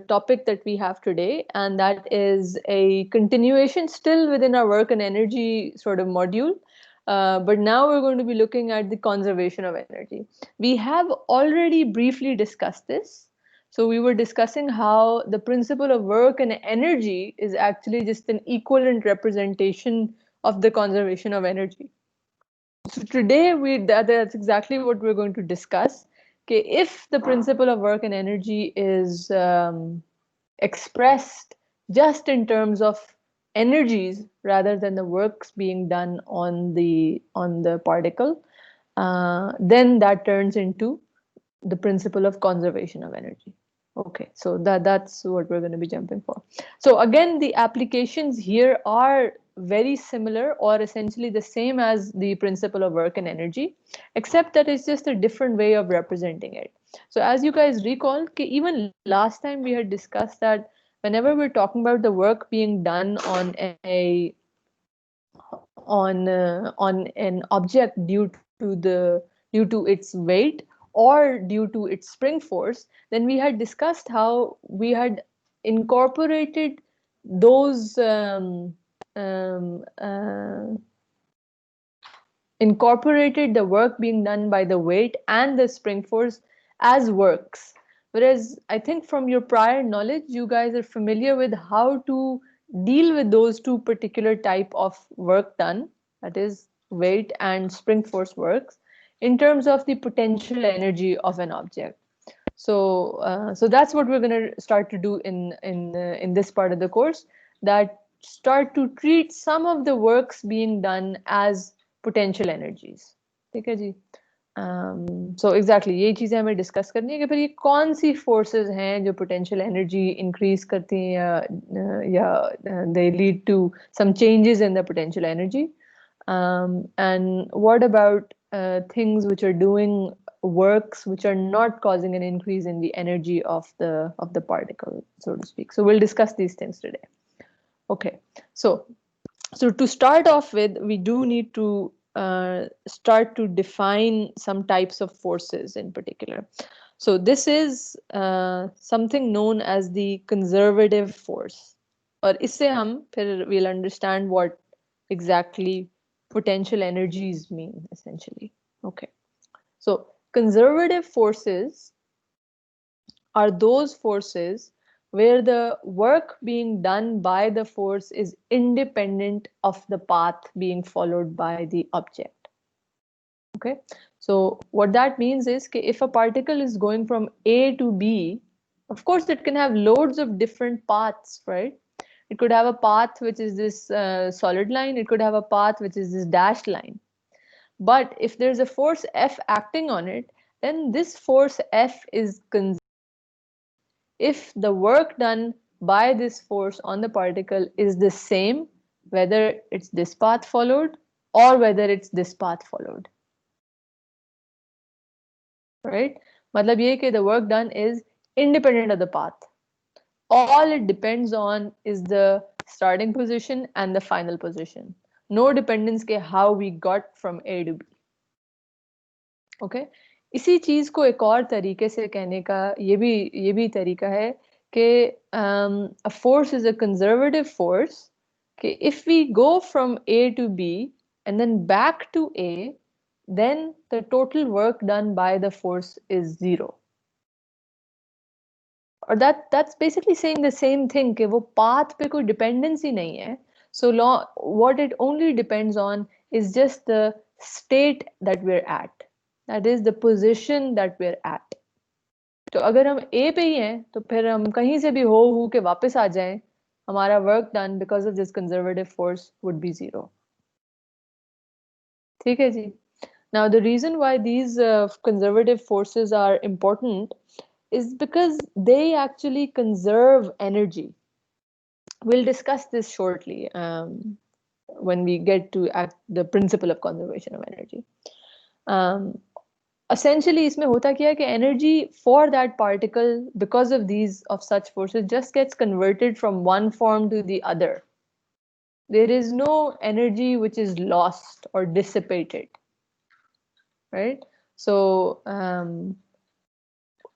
topic that we have today, and that is a continuation still within our work and energy sort of module. But now we're going to be looking at the conservation of energy. We have already briefly discussed this. So we were discussing how the principle of work and energy is actually just an equivalent representation of the conservation of energy. So today that's exactly what we're going to discuss. Okay, if the principle of work and energy is expressed just in terms of energies rather than the works being done on the particle, then that turns into the principle of conservation of energy. Okay, so that's what we're going to be jumping for. So again, the applications here are very similar or essentially the same as the principle of work and energy, except that it's just a different way of representing it. So as you guys recall, even last time we had discussed that whenever we're talking about the work being done on an object due to its weight or due to its spring force, then we had discussed how we had incorporated those um, uh, incorporated the work being done by the weight and the spring force as works. Whereas I think from your prior knowledge, you guys are familiar with how to deal with those two particular type of work done, that is weight and spring force works, in terms of the potential energy of an object. So that's what we're going to start to do in this part of the course. That start to treat some of the works being done as potential energies. ठीक है जी? So exactly ये चीजें हमें discuss करनी है कि फिर ये कौन सी फोर्सेस हैं जो पोटेंशियल एनर्जी इंक्रीज करती हैं या they lead to some changes in the potential energy. And what about things which are doing works which are not causing an increase in the energy of the particle, so to speak. So we'll discuss these things today. Okay, so to start off with, we do need to start to define some types of forces in particular. So this is something known as the conservative force. और इससे हम फिर we'll understand what exactly potential energies mean essentially. Okay, so conservative forces are those forces where the work being done by the force is independent of the path being followed by the object. Okay, so what that means is that if a particle is going from A to B, of course it can have loads of different paths, right? It could have a path which is this solid line, it could have a path which is this dashed line. But if there's a force F acting on it, then this force F is conserved if the work done by this force on the particle is the same, whether it's this path followed or whether it's this path followed. Right? मतलब ये कि the work done is independent of the path. All it depends on is the starting position and the final position. No dependence के how we got from A to B. Okay? इसी चीज को एक और तरीके से कहने का ये भी तरीका है कि a force is a conservative force. Okay, if we go from A to B and then back to A, then the total work done by the force is zero. Or that's basically saying the same thing कि वो path पे कोई dependency नहीं है. So long, what it only depends on is just the state that we're at. That is the position that we're at. तो अगर हम A पे ही हैं तो फिर हम कहीं से भी हो के वापस आ जाएं, हमारा work done because of this conservative force would be zero. ठीक है जी? Now the reason why these conservative forces are important is because they actually conserve energy. We'll discuss this shortly when we get to the principle of conservation of energy. Essentially इसमें होता क्या है कि energy for that particle because of such forces just gets converted from one form to the other. There is no energy which is lost or dissipated, right? So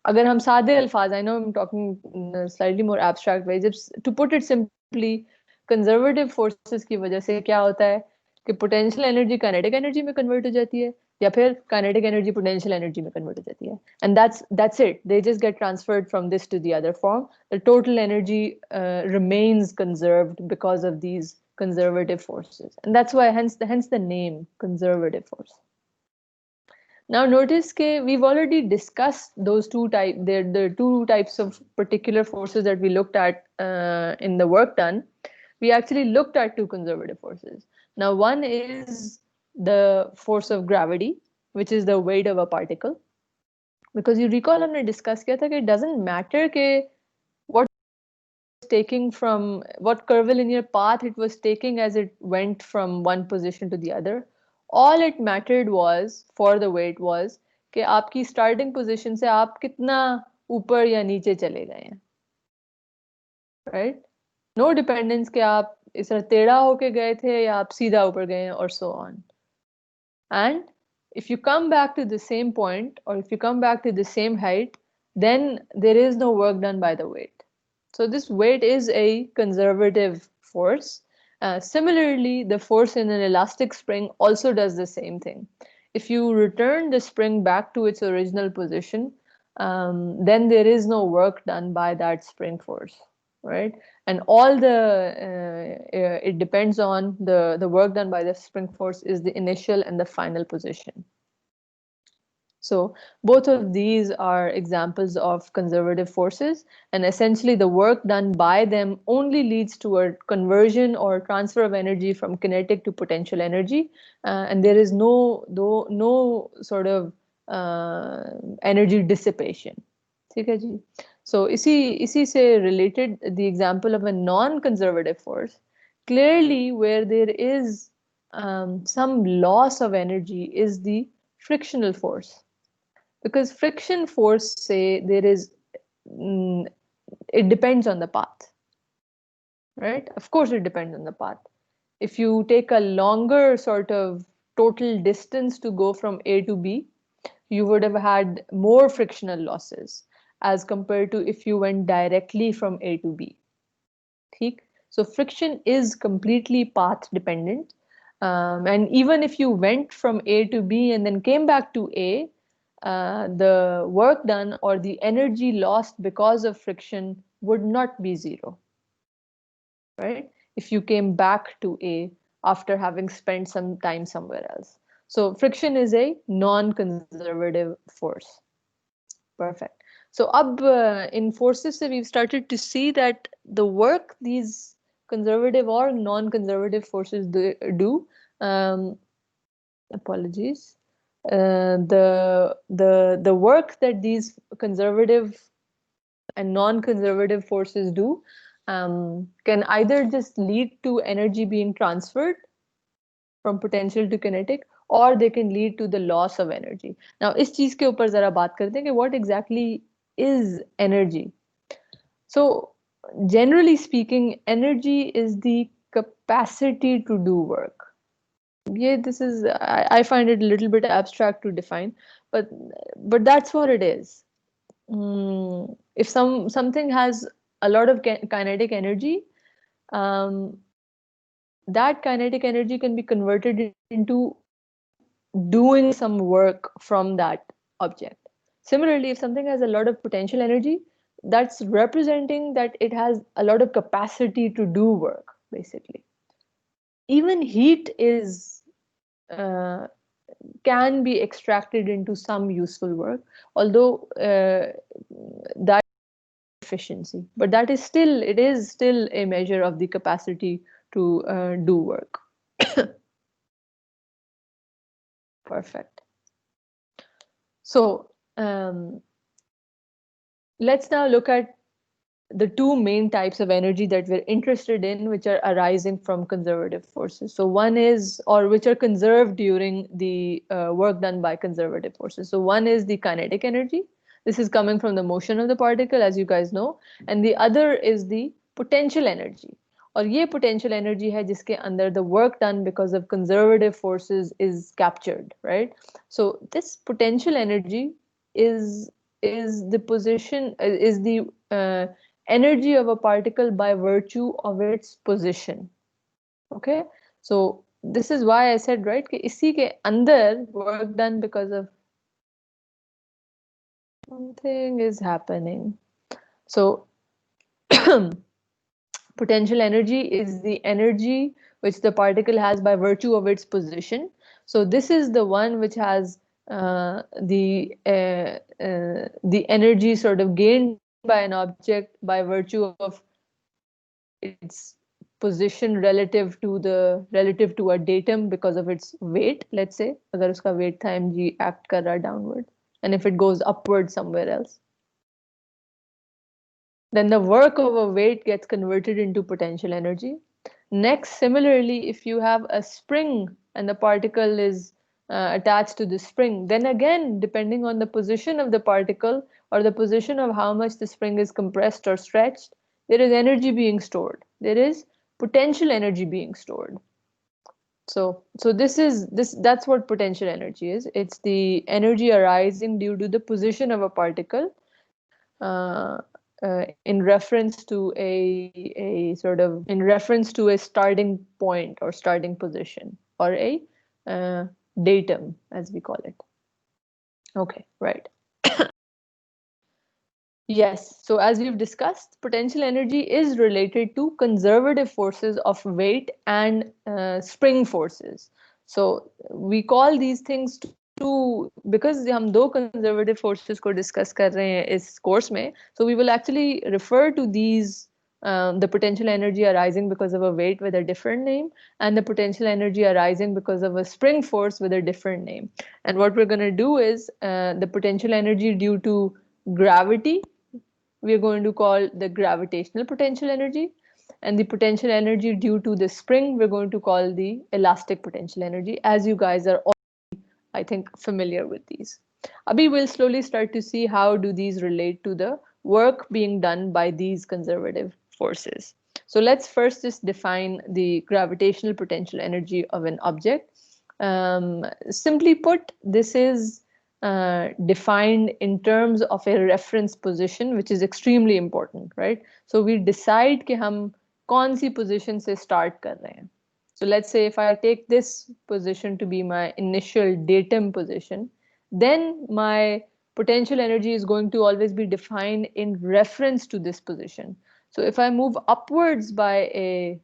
अगर हम सादे अल्फाज, I know I'm talking in a slightly more abstract way, just to put it simply, conservative forces की वजह से क्या होता है कि potential energy kinetic energy में convert हो जाती है, या फिर kinetic energy potential energy में convert हो जाती है, and that's it. They just get transferred from this to the other form. The total energy remains conserved because of these conservative forces, and that's why hence the name conservative force. Now notice that we've already discussed those two types. The two types of particular forces that we looked at in the work done. We actually looked at two conservative forces. Now one is the force of gravity, which is the weight of a particle. Because you recall हमने discuss किया था कि it doesn't matter कि what taking from what curvilinear path it was taking as it went from one position to the other. All it mattered was for the weight was कि आपकी starting position से आप कितना ऊपर या नीचे चले गए हैं, right? No dependence कि आप इस तरह टेढ़ा होके गए थे या आप सीधा ऊपर गए हैं or so on. And if you come back to the same point or if you come back to the same height, then there is no work done by the weight. So this weight is a conservative force. Similarly, the force in an elastic spring also does the same thing. If you return the spring back to its original position, then there is no work done by that spring force, right? And all it depends on the work done by the spring force is the initial and the final position. So both of these are examples of conservative forces, and essentially the work done by them only leads to a conversion or transfer of energy from kinetic to potential energy, and there is no sort of energy dissipation. ठीक है जी? So इसी से related the example of a non-conservative force, clearly where there is some loss of energy is the frictional force. Because friction force, say, it depends on the path, right? Of course, it depends on the path. If you take a longer sort of total distance to go from A to B, you would have had more frictional losses as compared to if you went directly from A to B. ठीक? So friction is completely path dependent. And even if you went from A to B and then came back to A, the work done or the energy lost because of friction would not be zero, right? If you came back to A after having spent some time somewhere else. So friction is a non-conservative force. Perfect. So in forces, we've started to see that the work these conservative or non-conservative forces do, apologies, the work that these conservative and non-conservative forces do can either just lead to energy being transferred from potential to kinetic, or they can lead to the loss of energy. Now, इस चीज के ऊपर जरा बात करते हैं कि what exactly is energy? So, generally speaking, energy is the capacity to do work. Yeah, I find it a little bit abstract to define, but that's what it is. If something has a lot of kinetic energy, that kinetic energy can be converted into doing some work from that object. Similarly, if something has a lot of potential energy, that's representing that it has a lot of capacity to do work, basically. Even heat can be extracted into some useful work, although that efficiency, but it is still a measure of the capacity to do work. Perfect. So let's now look at the two main types of energy that we're interested in, which are arising from conservative forces. So one is, or which are conserved during the work done by conservative forces. So one is the kinetic energy. This is coming from the motion of the particle, as you guys know. And the other is the potential energy. और ये potential energy है जिसके अंदर the work done because of conservative forces is captured, right? So this potential energy is is the position, is the energy of a particle by virtue of its position. Okay, so this is why I said, right, कि इसी के अंदर work done because of something is happening. So potential energy is the energy which the particle has by virtue of its position. So this is the one which has the energy sort of gained by an object by virtue of its position relative to a datum because of its weight. Let's say अगर उसका weight था mg act कर रहा downward, and if it goes upward somewhere else, then the work of a weight gets converted into potential energy. Next, similarly, if you have a spring and the particle is attached to the spring, then again, depending on the position of the particle or the position of how much the spring is compressed or stretched, there is energy being stored. There is potential energy being stored. So that's what potential energy is. It's the energy arising due to the position of a particle uh, in reference to in reference to a starting point or starting position or a uh, datum, as we call it. Okay, right. Yes, so as we've discussed, potential energy is related to conservative forces of weight and spring forces. So we call these things two because हम दो conservative forces को discuss कर रहे हैं इस course में. So we will actually refer to these the potential energy arising because of a weight with a different name and the potential energy arising because of a spring force with a different name. And what we're going to do is the potential energy due to gravity we are going to call the gravitational potential energy, and the potential energy due to the spring we're going to call the elastic potential energy, as you guys are all, I think, familiar with these. Abhi will slowly start to see how do these relate to the work being done by these conservative forces. So let's first just define the gravitational potential energy of an object. Simply put, this is defined in terms of a reference position, which is extremely important, right? So we decide कि हम कौन सी position से start कर रहे हैं. So let's say if I take this position to be my initial datum position, then my potential energy is going to always be defined in reference to this position. So if I move upwards by a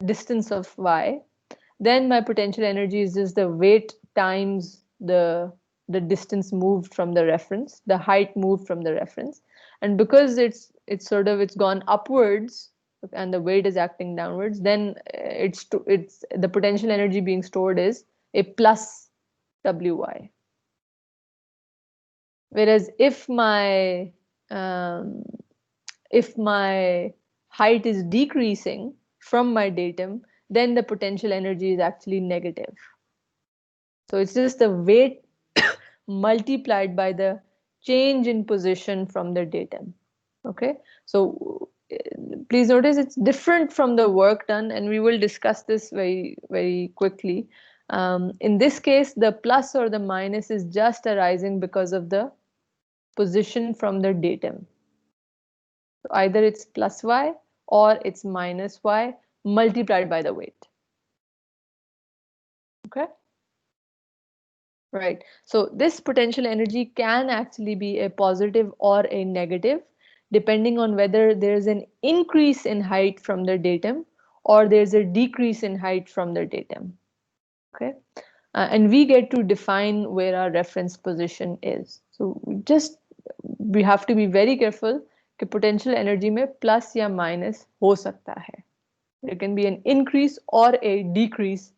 distance of y, then my potential energy is just the weight times the distance moved from the reference, the height moved from the reference. And because it's gone upwards and the weight is acting downwards, then it's the potential energy being stored is a plus wy. Whereas um, if my height is decreasing from my datum, then the potential energy is actually negative. So it's just the weight multiplied by the change in position from the datum. Okay, so please notice it's different from the work done, and we will discuss this very, very quickly. In this case, the plus or the minus is just arising because of the position from the datum. So either it's plus y or it's minus y multiplied by the weight. Okay. Right. So this potential energy can actually be a positive or a negative, depending on whether there's an increase in height from the datum or there's a decrease in height from the datum. Okay. And we get to define where our reference position is. So we have to be very careful कि potential energy में plus या minus हो सकता है. There can be an increase or a decrease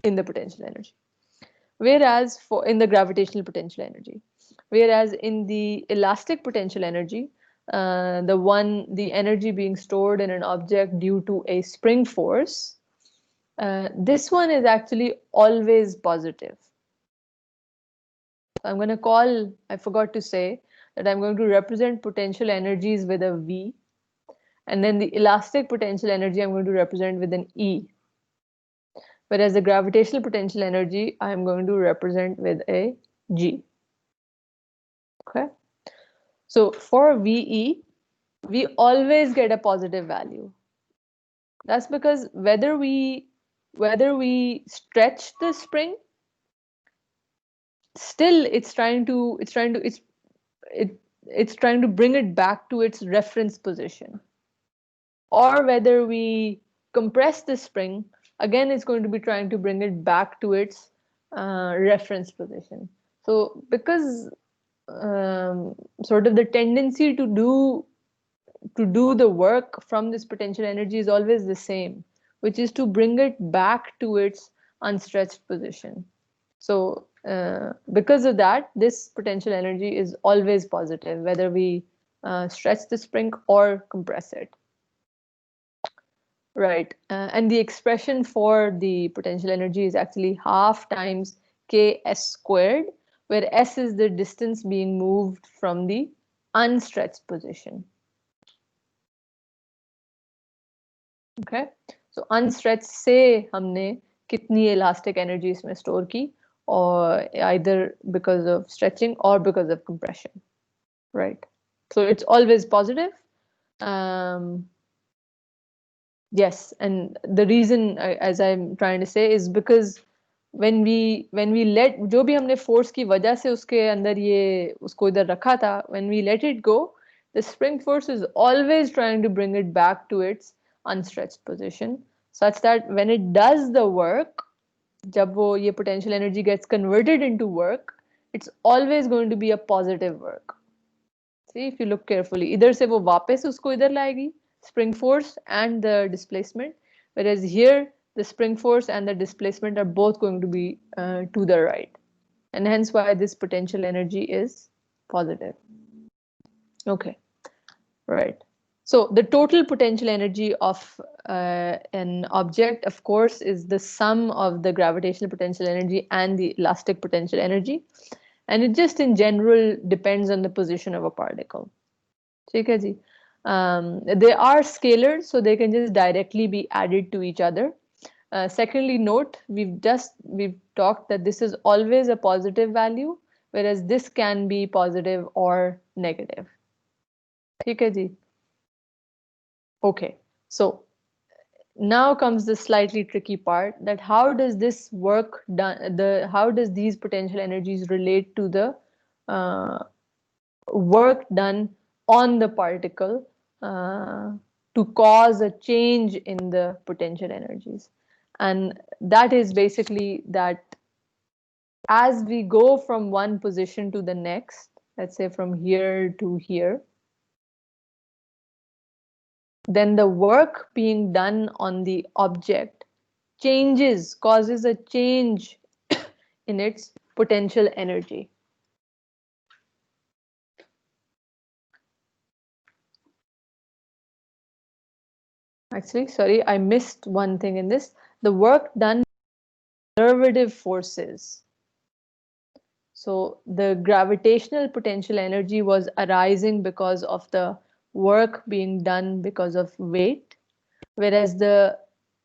in the potential energy. Whereas in the gravitational potential energy, whereas in the elastic potential energy, the energy being stored in an object due to a spring force, this one is actually always positive. I'm going to call, I forgot to say that I'm going to represent potential energies with a V, and then the elastic potential energy I'm going to represent with an E. Whereas the gravitational potential energy I'm going to represent with a G. Okay. So for VE, we always get a positive value. That's because whether we stretch the spring, still it's trying to bring it back to its reference position. Or whether we compress the spring, again it's going to be trying to bring it back to its reference position. So because sort of the tendency to do the work from this potential energy is always the same, which is to bring it back to its unstretched position. So because of that, this potential energy is always positive, whether we stretch the spring or compress it. Right. And the expression for the potential energy is actually half times Ks squared, where S is the distance being moved from the unstretched position. Okay. So unstretched से हमने कितनी elastic energy इसमें store की, or either because of stretching or because of compression. Right. So it's always positive. Yes, and the reason, as I'm trying to say, is because when we let जो भी हमने force की वजह से उसके अंदर ये उसको इधर रखा था, when we let it go, the spring force is always trying to bring it back to its unstretched position, such that when it does the work, जब वो ये potential energy gets converted into work, it's always going to be a positive work. See, if you look carefully, इधर से वो वापस उसको इधर लाएगी, spring force and the displacement, whereas here the spring force and the displacement are both going to be to the right, and hence why this potential energy is positive. Okay, right. So the total potential energy of an object, of course, is the sum of the gravitational potential energy and the elastic potential energy, and it just in general depends on the position of a particle. ठीक है जी. They are scalars, so they can just directly be added to each other. Secondly, note we've talked that this is always a positive value, whereas this can be positive or negative. ठीक है जी. Okay, so now comes the slightly tricky part, that how does this work done, how does these potential energies relate to the work done on the particle to cause a change in the potential energies. And that is basically that as we go from one position to the next, let's say from here to here, then the work being done on the object causes a change in its potential energy. Actually, sorry, I missed one thing in this. The work done by conservative forces. So the gravitational potential energy was arising because of the work being done because of weight, whereas the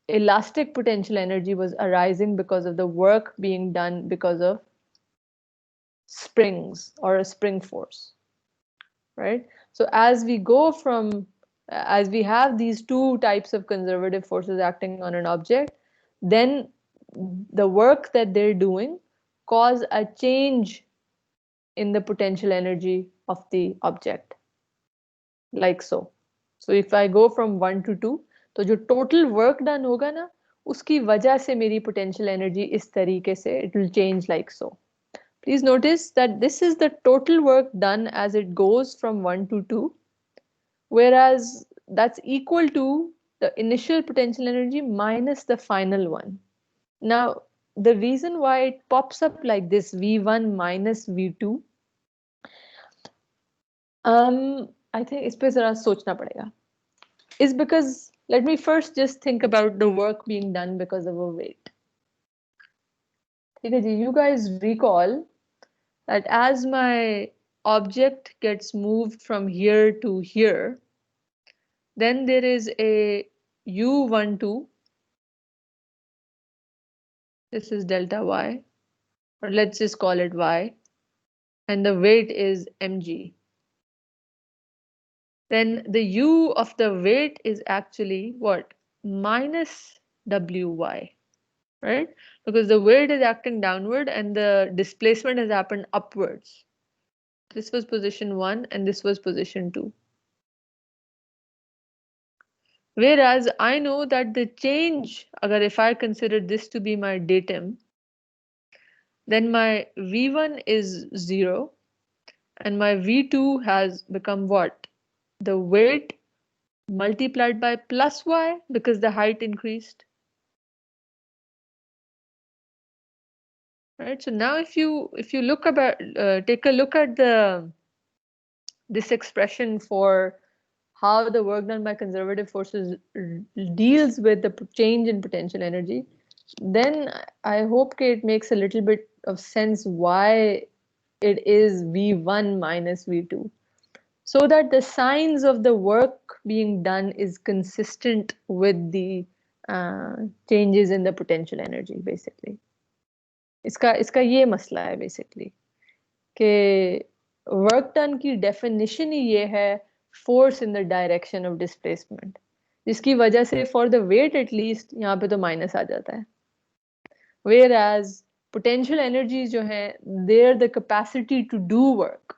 elastic potential energy was arising because of the work being done because of springs or a spring force, right? So as we have these two types of conservative forces acting on an object, then the work that they're doing cause a change in the potential energy of the object, like so. So if I go from 1 to 2, तो जो total work done होगा ना, उसकी वजह से मेरी potential energy इस तरीके से it will change like so. Please notice that this is the total work done as it goes from 1 to 2, whereas that's equal to the initial potential energy minus the final one. Now, the reason why it pops up like this, V1 minus V2, I think इस पे जरा सोचना पड़ेगा, is because let me first just think about the work being done because of a weight. ठीक है जी, you guys recall that as my object gets moved from here to here, then there is a U12, this is delta y, or let's just call it y, and the weight is mg. Then the u of the weight is actually what? Minus wy, right? Because the weight is acting downward and the displacement has happened upwards. This was position 1 and this was position 2. Whereas I know that the change, agar if I consider this to be my datum, then my V1 is 0 and my V2 has become what? The weight multiplied by plus y because the height increased. Right? So now if you look about take a look at this expression for how the work done by conservative forces deals with the change in potential energy, then I hope it makes a little bit of sense why it is V1 minus V2. So that the signs of the work being done is consistent with the changes in the potential energy, basically. इसका ये मसला है basically कि work done की definition ही ये है force in the direction of displacement, जिसकी वजह से for the weight at least यहाँ पे तो minus आ जाता है. Whereas potential energies जो हैं, they're the capacity to do work.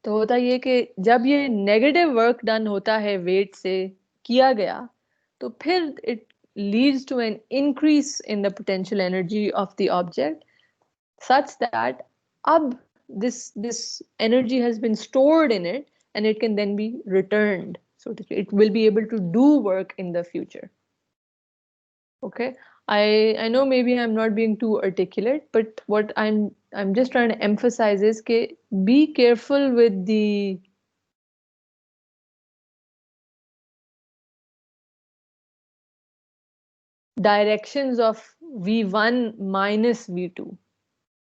तो होता ये कि जब ये नेगेटिव वर्क डन होता है वेट से किया गया तो फिर it leads to an increase in the potential energy of the object such that ab this energy has been stored in it and it can then be returned, so to speak. It will be able to do work in the future. Okay, I know maybe I'm not being too articulate, but what I'm just trying to emphasize is que be careful with the directions of V1 minus V2.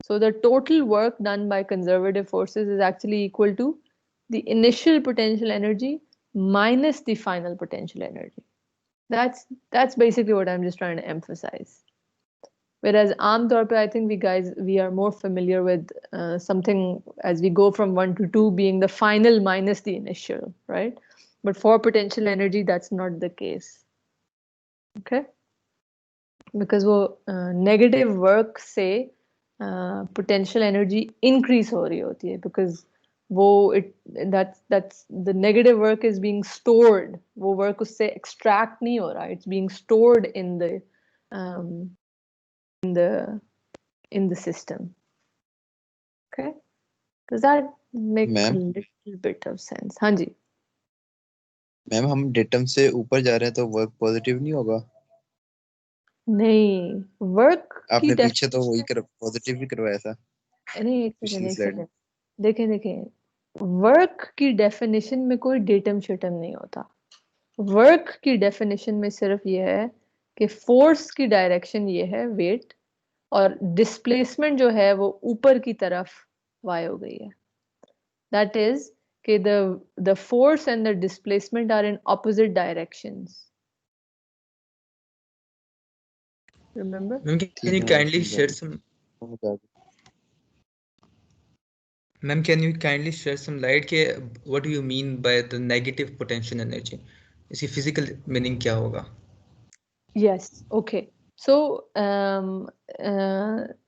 So the total work done by conservative forces is actually equal to the initial potential energy minus the final potential energy. That's basically what I'm just trying to emphasize. Whereas aam taur pe, I think we are more familiar with something as we go from 1 to 2 being the final minus the initial, right? But for potential energy, that's not the case. Okay? Because वो negative work से potential energy increase हो रही होती है, because वो that's the negative work is being stored, वो work उससे extract नहीं हो रहा, it's being stored in um, the system. Okay, does that make a little bit of sense? हाँ जी मैम, हम डेटम से ऊपर जा रहे हैं तो वर्क पॉजिटिव नहीं होगा? नहीं, वर्क आपने पीछे तो वही पॉजिटिव भी करवाया था. नहीं, एक पिछली सेकंड देखें वर्क की डेफिनेशन में कोई डेटम शेटम नहीं होता. वर्क की डेफिनेशन में सिर्फ ये है कि फोर्स की डायरेक्शन ये है वेट, और डिस्प्लेसमेंट जो है वो ऊपर की तरफ वाई हो गई है. दैट इज कि the force and the displacement are in opposite directions. Remember? Ma'am, can you kindly share some? Ma'am, can you kindly shed some light के what do you mean by the negative potential energy? इसकी physical meaning क्या होगा? Yes, okay. So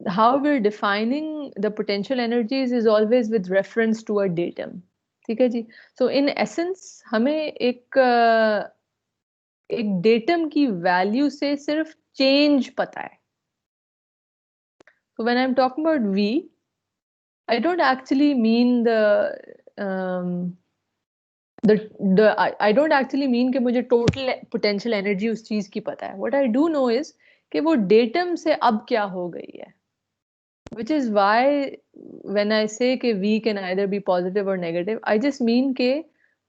how we're defining the potential energies is always with reference to a datum. ठीक है जी. So in essence हमें एक datum की value से सिर्फ change पता है. So when I'm talking about V, I don't actually mean I don't actually mean कि मुझे total potential energy उस चीज की पता है. What I do know is कि वो datum से अब क्या हो गई है. Which is why when I say कि V can either be positive or negative, I just mean कि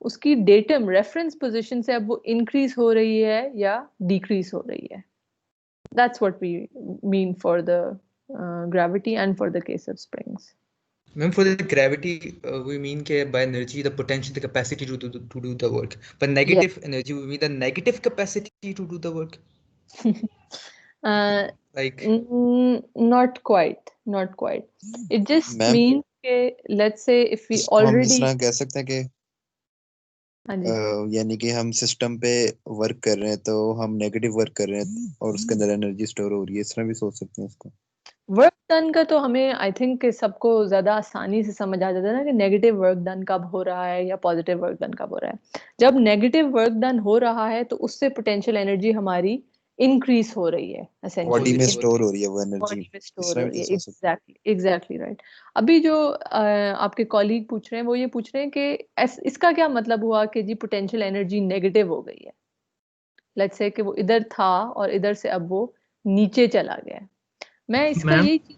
उसकी datum reference position से अब वो increase हो रही है या decrease हो रही है. That's what we mean for the gravity and for the case of springs. Ma'am, for the gravity, we mean by energy, the potential, the capacity to do the work. But negative energy, we mean the negative capacity to do the work. Like, Not quite, not quite. It just ma'am means कि let's say if we इसको हम इस already, तरह कह सकते हैं कि हाँ जी, यानी कि हम सिस्टम पे वर्क कर रहे हैं तो हम नेगेटिव वर्क कर रहे हैं और उसके अंदर एनर्जी स्टोर हो रही है, इस तरह भी सोच सकते हैं इसको। वर्क डन का तो हमें आई थिंक सबको ज्यादा आसानी से समझ आ जाता है ना कि नेगेटिव वर्क डन कब हो रहा है या पॉजिटिव वर्क डन कब हो रहा है। जब नेगेटिव वर्क डन हो रहा है तो उससे पोटेंशियल एनर्जी हमारी इंक्रीज हो रही है बॉडी में एसेंशियली, स्टोर हो रही है वो एनर्जी, बॉडी में इस स्टोर तरह हो भी रही तो है। सोच सकते हैं। Exactly exactly right. अभी जो आपके कॉलीग पूछ रहे हैं वो ये पूछ रहे हैं कि इसका क्या मतलब हुआ कि जी पोटेंशियल एनर्जी नेगेटिव हो गई है। लेट्स से कि वो इधर था और इधर से अब वो नीचे चला गया है। मैं इसका मैम यही चीज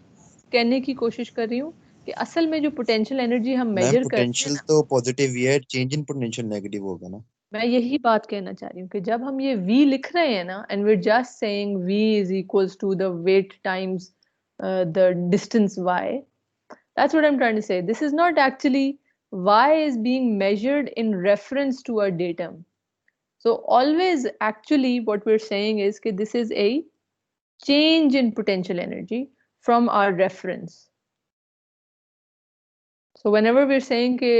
कहने की कोशिश कर रही हूँ कि असल में जो पोटेंशियल एनर्जी हम मैम मेजर करते हैं पोटेंशियल ना, तो पॉजिटिव ही है, चेंज इन पोटेंशियल नेगेटिव होगा ना। मैं यही बात कहना चाह रही हूँ कि जब हम ये v लिख रहे हैं ना and we just saying v is equals to the weight times the distance y, that's what I'm trying to say. This is not actually y is being measured in reference to a datum. So always actually what we're saying is that this is a change in potential energy from our reference. So whenever we're saying कि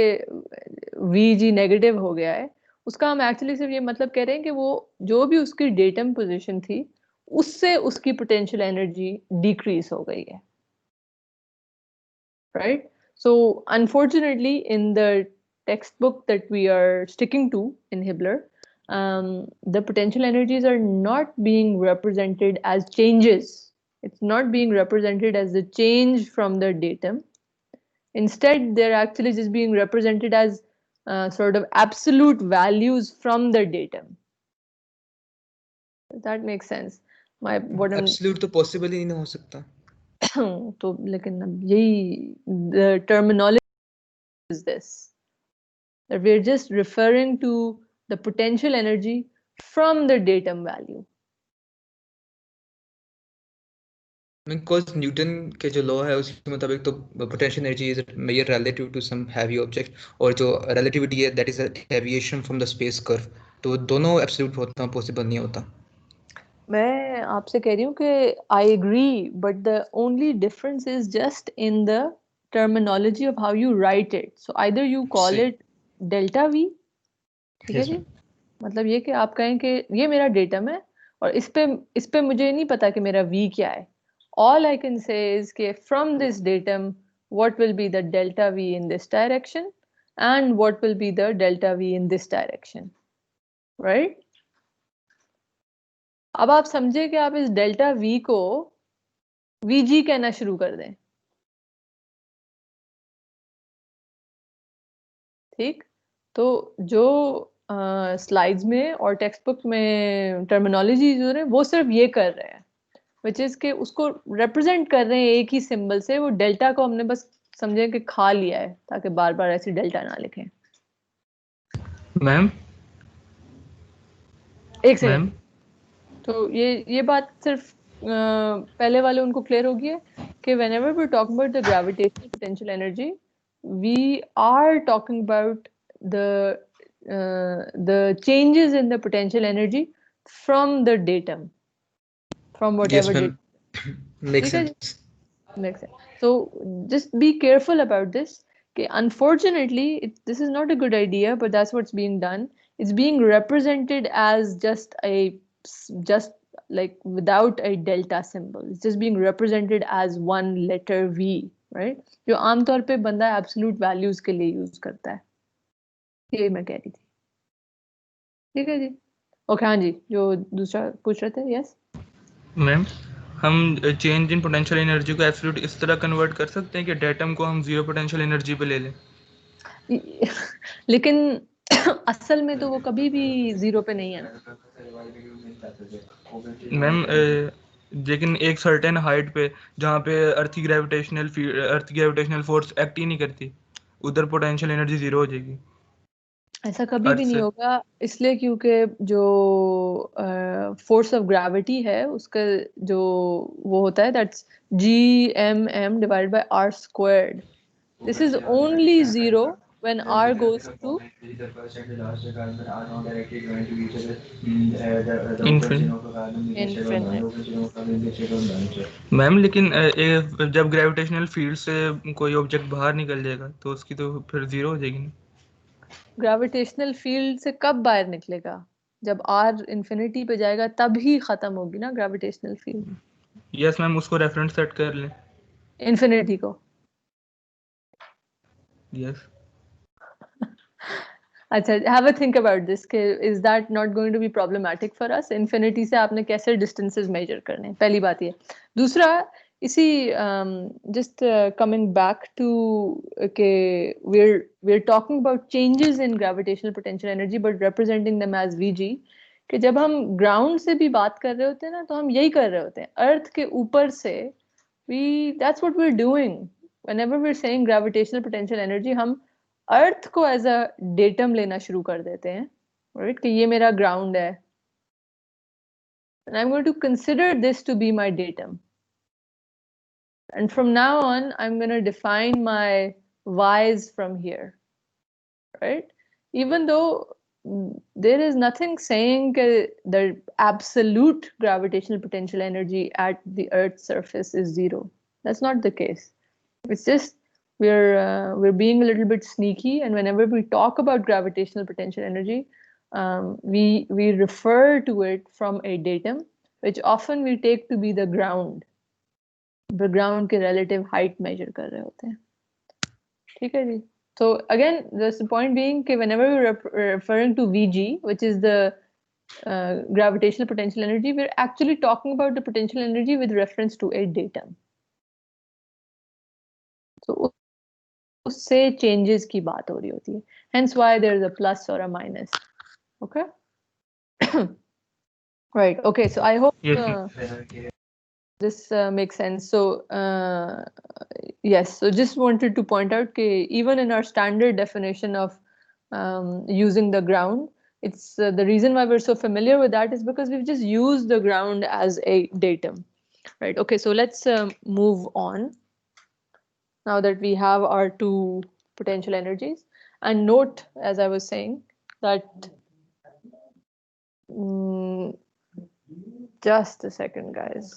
Vg negative हो गया है, उसका हम actually सिर्फ ये मतलब कह रहे हैं कि वो जो भी उसकी डेटम पोजीशन थी उससे उसकी पोटेंशियल एनर्जी डिक्रीज हो गई है, right? So unfortunately, in the textbook that we are sticking to in Hibbeler, the potential energies are not being represented as changes. It's not being represented as the change from the datum. Instead, they're actually just being represented as sort of absolute values from the datum. Does that make sense? My what I'm absolute तो possible ही नहीं हो सकता। तो लेकिन अब यही the terminology is this, that we're just referring to the potential energy from the datum value. Because Newton के जो लॉ है उसके मुताबिक तो potential energy is measure relative to some heavy object, और जो रिलेटिविटी है that is a deviation from the space curve, तो दोनों एब्सोल्यूट होना पॉसिबल नहीं होता। मैं आपसे कह रही हूँ कि I agree, but the only difference is just in the terminology of how you write it. So either you call सही। it delta V, ठीक है यस जी, मैम। मतलब ये कि आप कहें कि ये मेरा डेटम है और इस पे मुझे नहीं पता कि मेरा V क्या है। All I can say is कि from this datum what will be the delta V in this direction and what will be the delta V in this direction, right? अब आप समझे कि आप इस डेल्टा V को Vg कहना शुरू कर दें, ठीक? तो जो स्लाइड्स में और टेक्स्ट बुक में टर्मिनोलॉजी यूज हो रहे हैं वो सिर्फ ये कर रहे हैं, विच इज के उसको रिप्रेजेंट कर रहे हैं एक ही सिंबल से। वो डेल्टा को हमने बस समझे कि खा लिया है ताकि बार बार ऐसी डेल्टा ना लिखें। मैम एक सेकेंड। मैम तो ये बात सिर्फ पहले वाले उनको क्लियर होगी है कि whenever we're talking about the gravitational potential energy, we are talking about the changes in the potential energy from the datum, from yes whatever ma'am, datum. Make ठीक है जी? Sense. Makes sense. So just be careful about this. Okay, unfortunately, this is not a good idea, but that's what's being done. It's being represented as just like without a delta symbol. It's just being represented as one letter V, right? जो आमतौर पे बंदा absolute values के लिए use करता है। ये मैं कह रही थी। ठीक है जी? ओके, हाँ जी, जो दूसरा पूछ रहे थे, यस। मैम हम चेंज इन पोटेंशियल एनर्जी को एब्सोल्यूट इस तरह कन्वर्ट कर सकते हैं कि डेटम को हम जीरो पोटेंशियल एनर्जी पे ले लें। लेकिन असल में तो वो कभी भी जीरो पे नहीं है ना। मैम लेकिन एक सर्टेन हाइट पे जहाँ पे अर्थ की ग्रेविटेशनल फोर्स एक्ट ही नहीं करती, उधर पोटेंशियल एनर्जी जीरो हो जाएगी ऐसा कभी अर्थ भी नहीं से। होगा, इसलिए क्योंकि जो फोर्स ऑफ ग्रेविटी है उसका जो वो होता है that's G M M divided by R squared. This is only zero when R goes to the first and the last carbon are not directly joined to each other. The open chain of a carbon in the state of infinite. non-open chain of a carbon in the state of non-chain. Ma'am लेकिन जब gravitational field से कोई object बाहर निकल जाएगा तो उसकी तो फिर जीरो हो जाएगी ना? ग्रेविटेशनल फील्ड से कब बाहर निकलेगा? जब R इंफिनिटी पे जाएगा तब ही खत्म होगी ना ग्रेविटेशनल फील्ड। यस मैम, उसको रेफरेंस सेट कर लें। इंफिनिटी को। यस। अच्छा, have a think about this कि is that not going to be problematic for us? Infinity से आपने कैसे डिस्टेंसेस मेजर करने हैं? पहली बात ये। दूसरा, इसी just coming back to के we're talking about changes in gravitational potential energy but representing them as Vg, कि जब हम ग्राउंड से भी बात कर रहे होते हैं ना तो हम यही कर रहे होते हैं, अर्थ के ऊपर से that's what we're doing whenever we're saying gravitational potential energy। हम अर्थ को एज अ डेटम लेना शुरू कर देते हैं, राइट, कि ये मेरा ग्राउंड है and I'm going to consider this to be my datum, and from now on I'm going to define my y's from here, right? Even though there is nothing saying the absolute gravitational potential energy at the Earth's surface is zero. That's not the case. It's just we're being a little bit sneaky, and whenever we talk about gravitational potential energy, we refer to it from a datum, which often we take to be the ground के relative height measure कर रहे होते हैं। ठीक है जी। So again, the point being कि whenever we're referring to Vg, which is the gravitational potential energy, we're actually talking about the potential energy with reference to a datum. So उससे changes की बात हो रही होती है, hence why there is a plus or a minus. Okay. Right. Okay. So I hope this makes sense. So yes. So just wanted to point out that even in our standard definition of using the ground, it's the reason why we're so familiar with that is because we've just used the ground as a datum. Right. Okay. So let's move on. Now that we have our two potential energies, and note, as I was saying, that just a second, guys.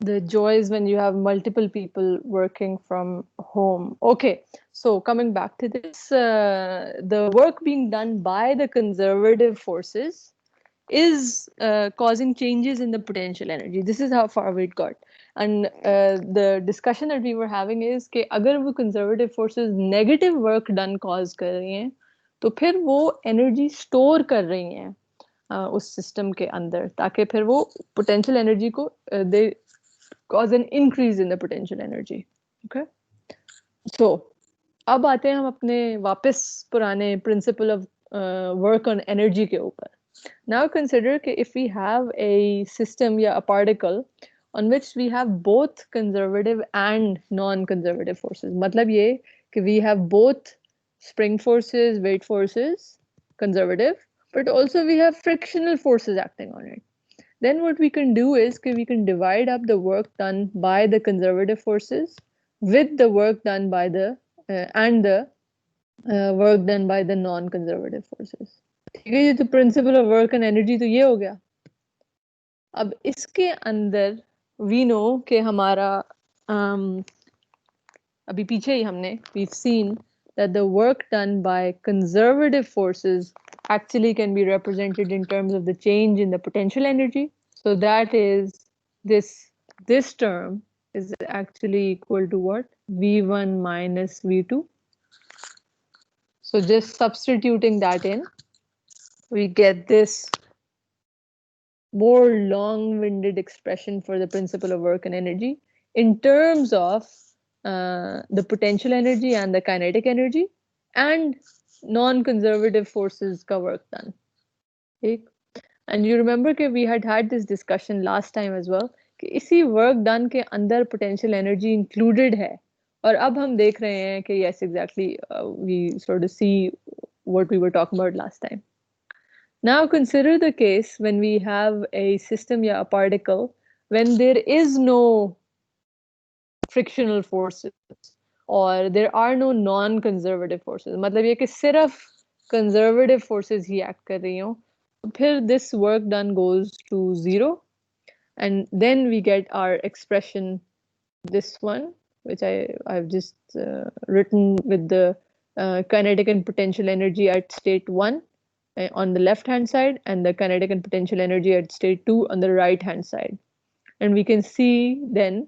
The joys when you have multiple people working from home. Okay, so coming back to this, the work being done by the conservative forces is causing changes in the potential energy. This is how far we got. And the discussion that we were having is कि अगर वो conservative forces negative work done cause कर रही हैं, तो फिर वो energy store कर रही हैं उस system के अंदर, ताकि फिर वो potential energy को they cause an increase in the potential energy. Okay. So अब आते हैं हम अपने वापस पुराने principle of work on energy के ऊपर. Now consider that if we have a system या a particle on which we have both conservative and non-conservative forces. मतलब ये कि we have both spring forces, weight forces, conservative, but also we have frictional forces acting on it. Then what we can do is we can divide up the work done by the conservative forces with the work done by the and the work done by the non-conservative forces. ठीक है, ये तो principle of work and energy तो ये हो गया। अब इसके अंदर वी नो कि हमारा अभी पीछे ही हमने we've seen that the work done by conservative forces actually can be represented in terms of the change in the potential energy. So that is this term is actually equal to what? V1 minus V2. So just substituting that in, we get this more long-winded expression for the principle of work and energy in terms of the potential energy and the kinetic energy and non-conservative forces का work done. Okay? And you remember that we had this discussion last time as well कि इसी work done के अंदर potential energy included है और अब हम देख रहे हैं कि yes exactly we sort of see what we were talking about last time. Now consider the case when we have a system या a particle when there is no frictional forces or there are no non-conservative forces. मतलब ये कि सिर्फ conservative forces ही act कर रही हों, तो फिर this work done goes to 0 and then we get our expression, this one, which I've just written with the kinetic and potential energy at state 1 on the left hand side and the kinetic and potential energy at state 2 on the right hand side. And we can see then,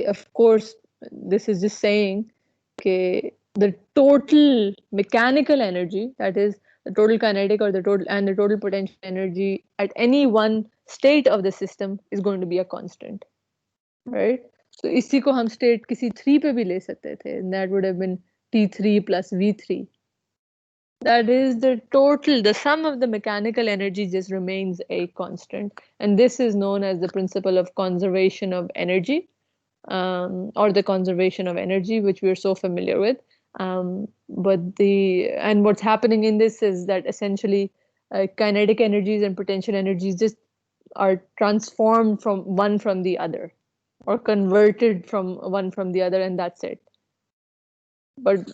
of course, this is just saying okay, the total mechanical energy, that is the total kinetic or the total potential energy at any one state of the system is going to be a constant, right? So इसी को हम state किसी 3 पे भी ले सकते थे, and that would have been T3 plus V3. That is the total, the sum of the mechanical energy just remains a constant, and this is known as the principle of conservation of energy, or the conservation of energy, which we're so familiar with. And what's happening in this is that essentially kinetic energies and potential energies just are transformed from one from the other or converted from one from the other, and that's it. But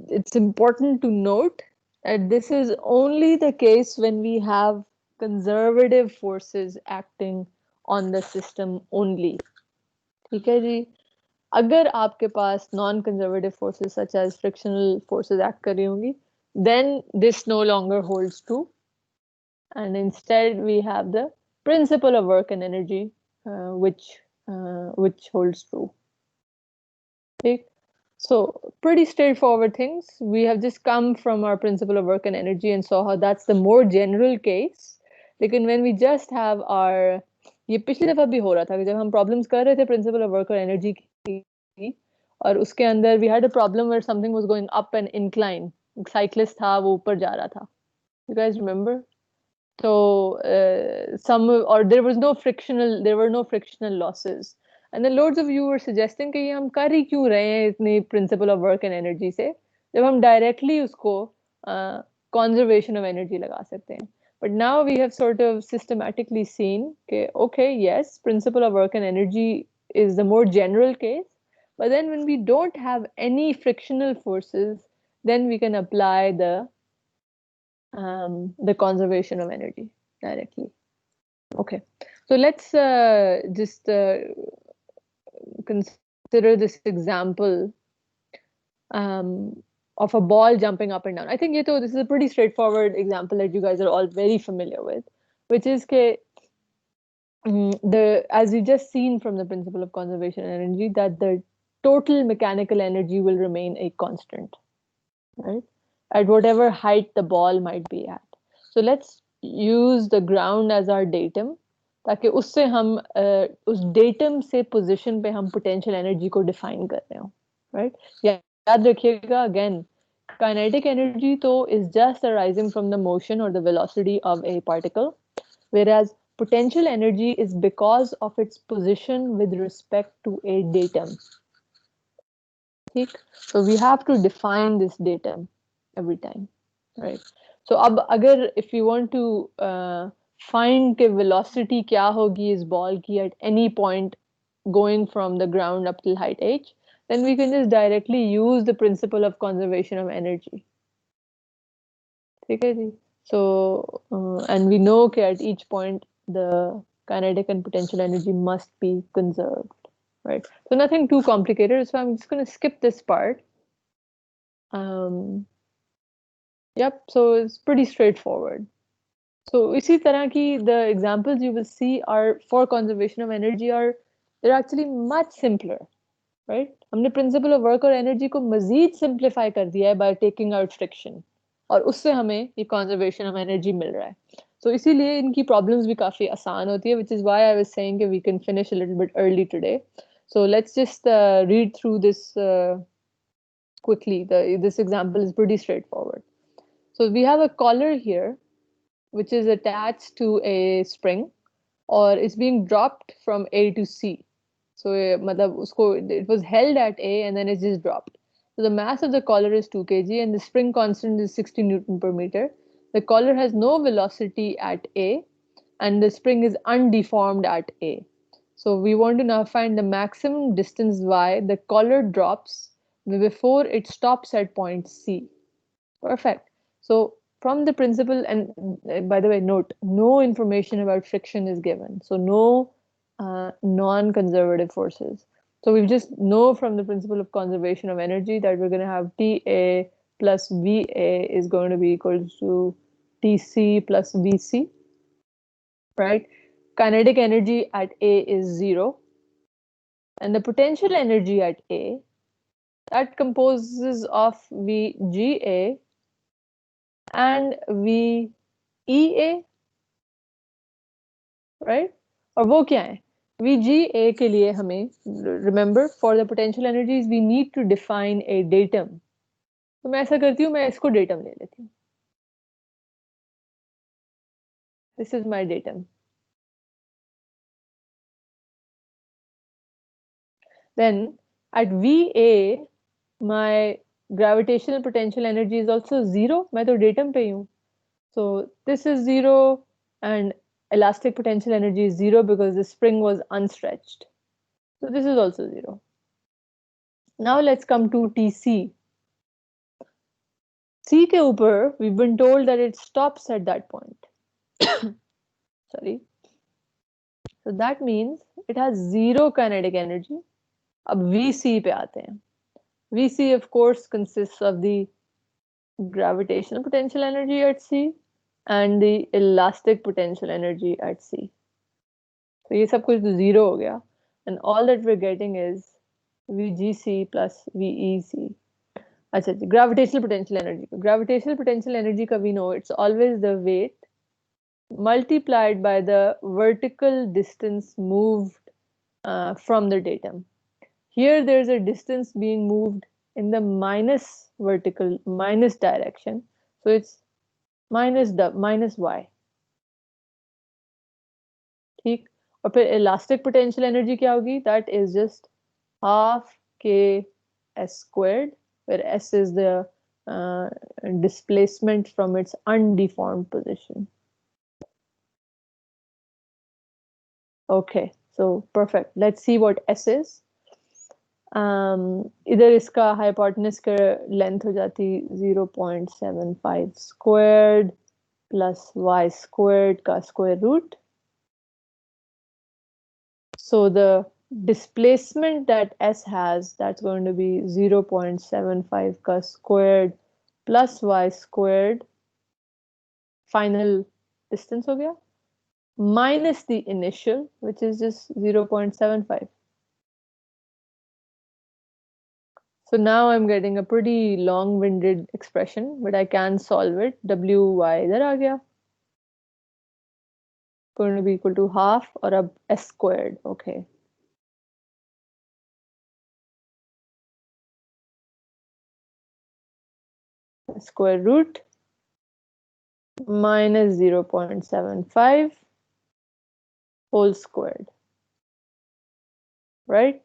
it's important to note that this is only the case when we have conservative forces acting on the system only. ठीक है जी. अगर आपके पास non-conservative forces such as frictional forces act कर रही होंगी, then this no longer holds true, and instead we have the principle of work and energy, which holds true. Okay? So pretty straightforward things. We have just come from our principle of work and energy and saw how that's the more general case. लेकिन when we just have our, ये पिछली दफा भी हो रहा था कि जब हम problems कर रहे थे principle of work और energy की, और उसके अंदर we had a problem where something was going up an incline. Cyclist था, वो ऊपर जा रहा था. You guys remember? So there were no frictional losses. And then loads of you were suggesting कि ये हम कर ही क्यों रहे हैं इतनी principle of work and energy से, जब हम directly उसको conservation of energy लगा सकते हैं. But now we have sort of systematically seen कि okay, yes, principle of work and energy is the more general case, but then when we don't have any frictional forces, then we can apply the conservation of energy directly. Okay, so let's just consider this example of a ball jumping up and down. I think this is a pretty straightforward example that you guys are all very familiar with, which is as you just seen from the principle of conservation of energy, that the total mechanical energy will remain a constant, right? At whatever height the ball might be at. So let's use the ground as our datum, ताकि उससे हम उस datum से position पे हम potential energy को define कर रहे हो, right? याद रखिएगा again, kinetic energy तो is just arising from the motion or the velocity of a particle, whereas potential energy is because of its position with respect to a datum. So we have to define this datum every time, right? So if you want to find the velocity क्या होगी इस ball की at any point going from the ground up till height h, then we can just directly use the principle of conservation of energy. ठीक है जी? So and we know that at each point the kinetic and potential energy must be conserved, right? So nothing too complicated. So I'm just going to skip this part. Yep, so it's pretty straightforward. So इसी तरह की the examples you will see are for conservation of energy they're actually much simpler, right? हमने principle of work और energy को मजीद simplify कर दिया है by taking out friction, और उससे हमें ये conservation of energy मिल रहा है. So इसीलिए इनकी problems भी काफी आसान होती है, which is why I was saying that we can finish a little bit early today. So let's just read through this quickly. This example is pretty straightforward. So we have a collar here, which is attached to a spring, or it's being dropped from A to C. So मतलब उसको, it was held at A and then it just dropped. So the mass of the collar is 2 kg and the spring constant is 60 Newton per meter. The collar has no velocity at A and the spring is undeformed at A. So we want to now find the maximum distance y the collar drops before it stops at point C. Perfect. So from the principle, and by the way, note, no information about friction is given. So no non-conservative forces. So we just know from the principle of conservation of energy that we're going to have TA plus VA is going to be equal to TC plus VC, right? Kinetic energy at A is 0. And the potential energy at A, that composes of VGA and VEA, right? और वो क्या है? VGA के लिए हमें, remember, for the potential energies we need to define a datum. तो मैं ऐसा करती हूँ, मैं इसको datum ले लेती हूँ. This is my datum. Then at VA, my gravitational potential energy is also 0. मैं तो datum पे ही हूँ. So this is 0 and elastic potential energy is 0 because the spring was unstretched. So this is also 0. Now let's come to TC. C के ऊपर, we've been told that it stops at that point. Sorry. So that means it has 0 kinetic energy. अब VC पे आते हैं. VC of course consists of the gravitational potential energy at C and the elastic potential energy at C. So ये सब कुछ 0 हो गया. And all that we're getting is VGC plus VEC. अच्छा, gravitational potential energy. Gravitational potential energy का we know it's always the weight multiplied by the vertical distance moved from the datum. Here there's a distance being moved in the minus direction. So it's minus y. ठीक. और फिर elastic potential energy क्या होगी? That is just half k s squared, where s is the displacement from its undeformed position. Okay, so perfect. Let's see what s is. इधर इसका hypotenuse का length हो जाती 0.75 squared plus y squared का square root. So the displacement that s has, that's going to be 0.75 ka squared plus y squared, final distance ho gaya, minus the initial, which is just 0.75. So now I'm getting a pretty long-winded expression, but I can solve it. wy idhar aa gaya, going to be equal to half or ab s squared. Okay. Square root minus 0.75 whole squared, right?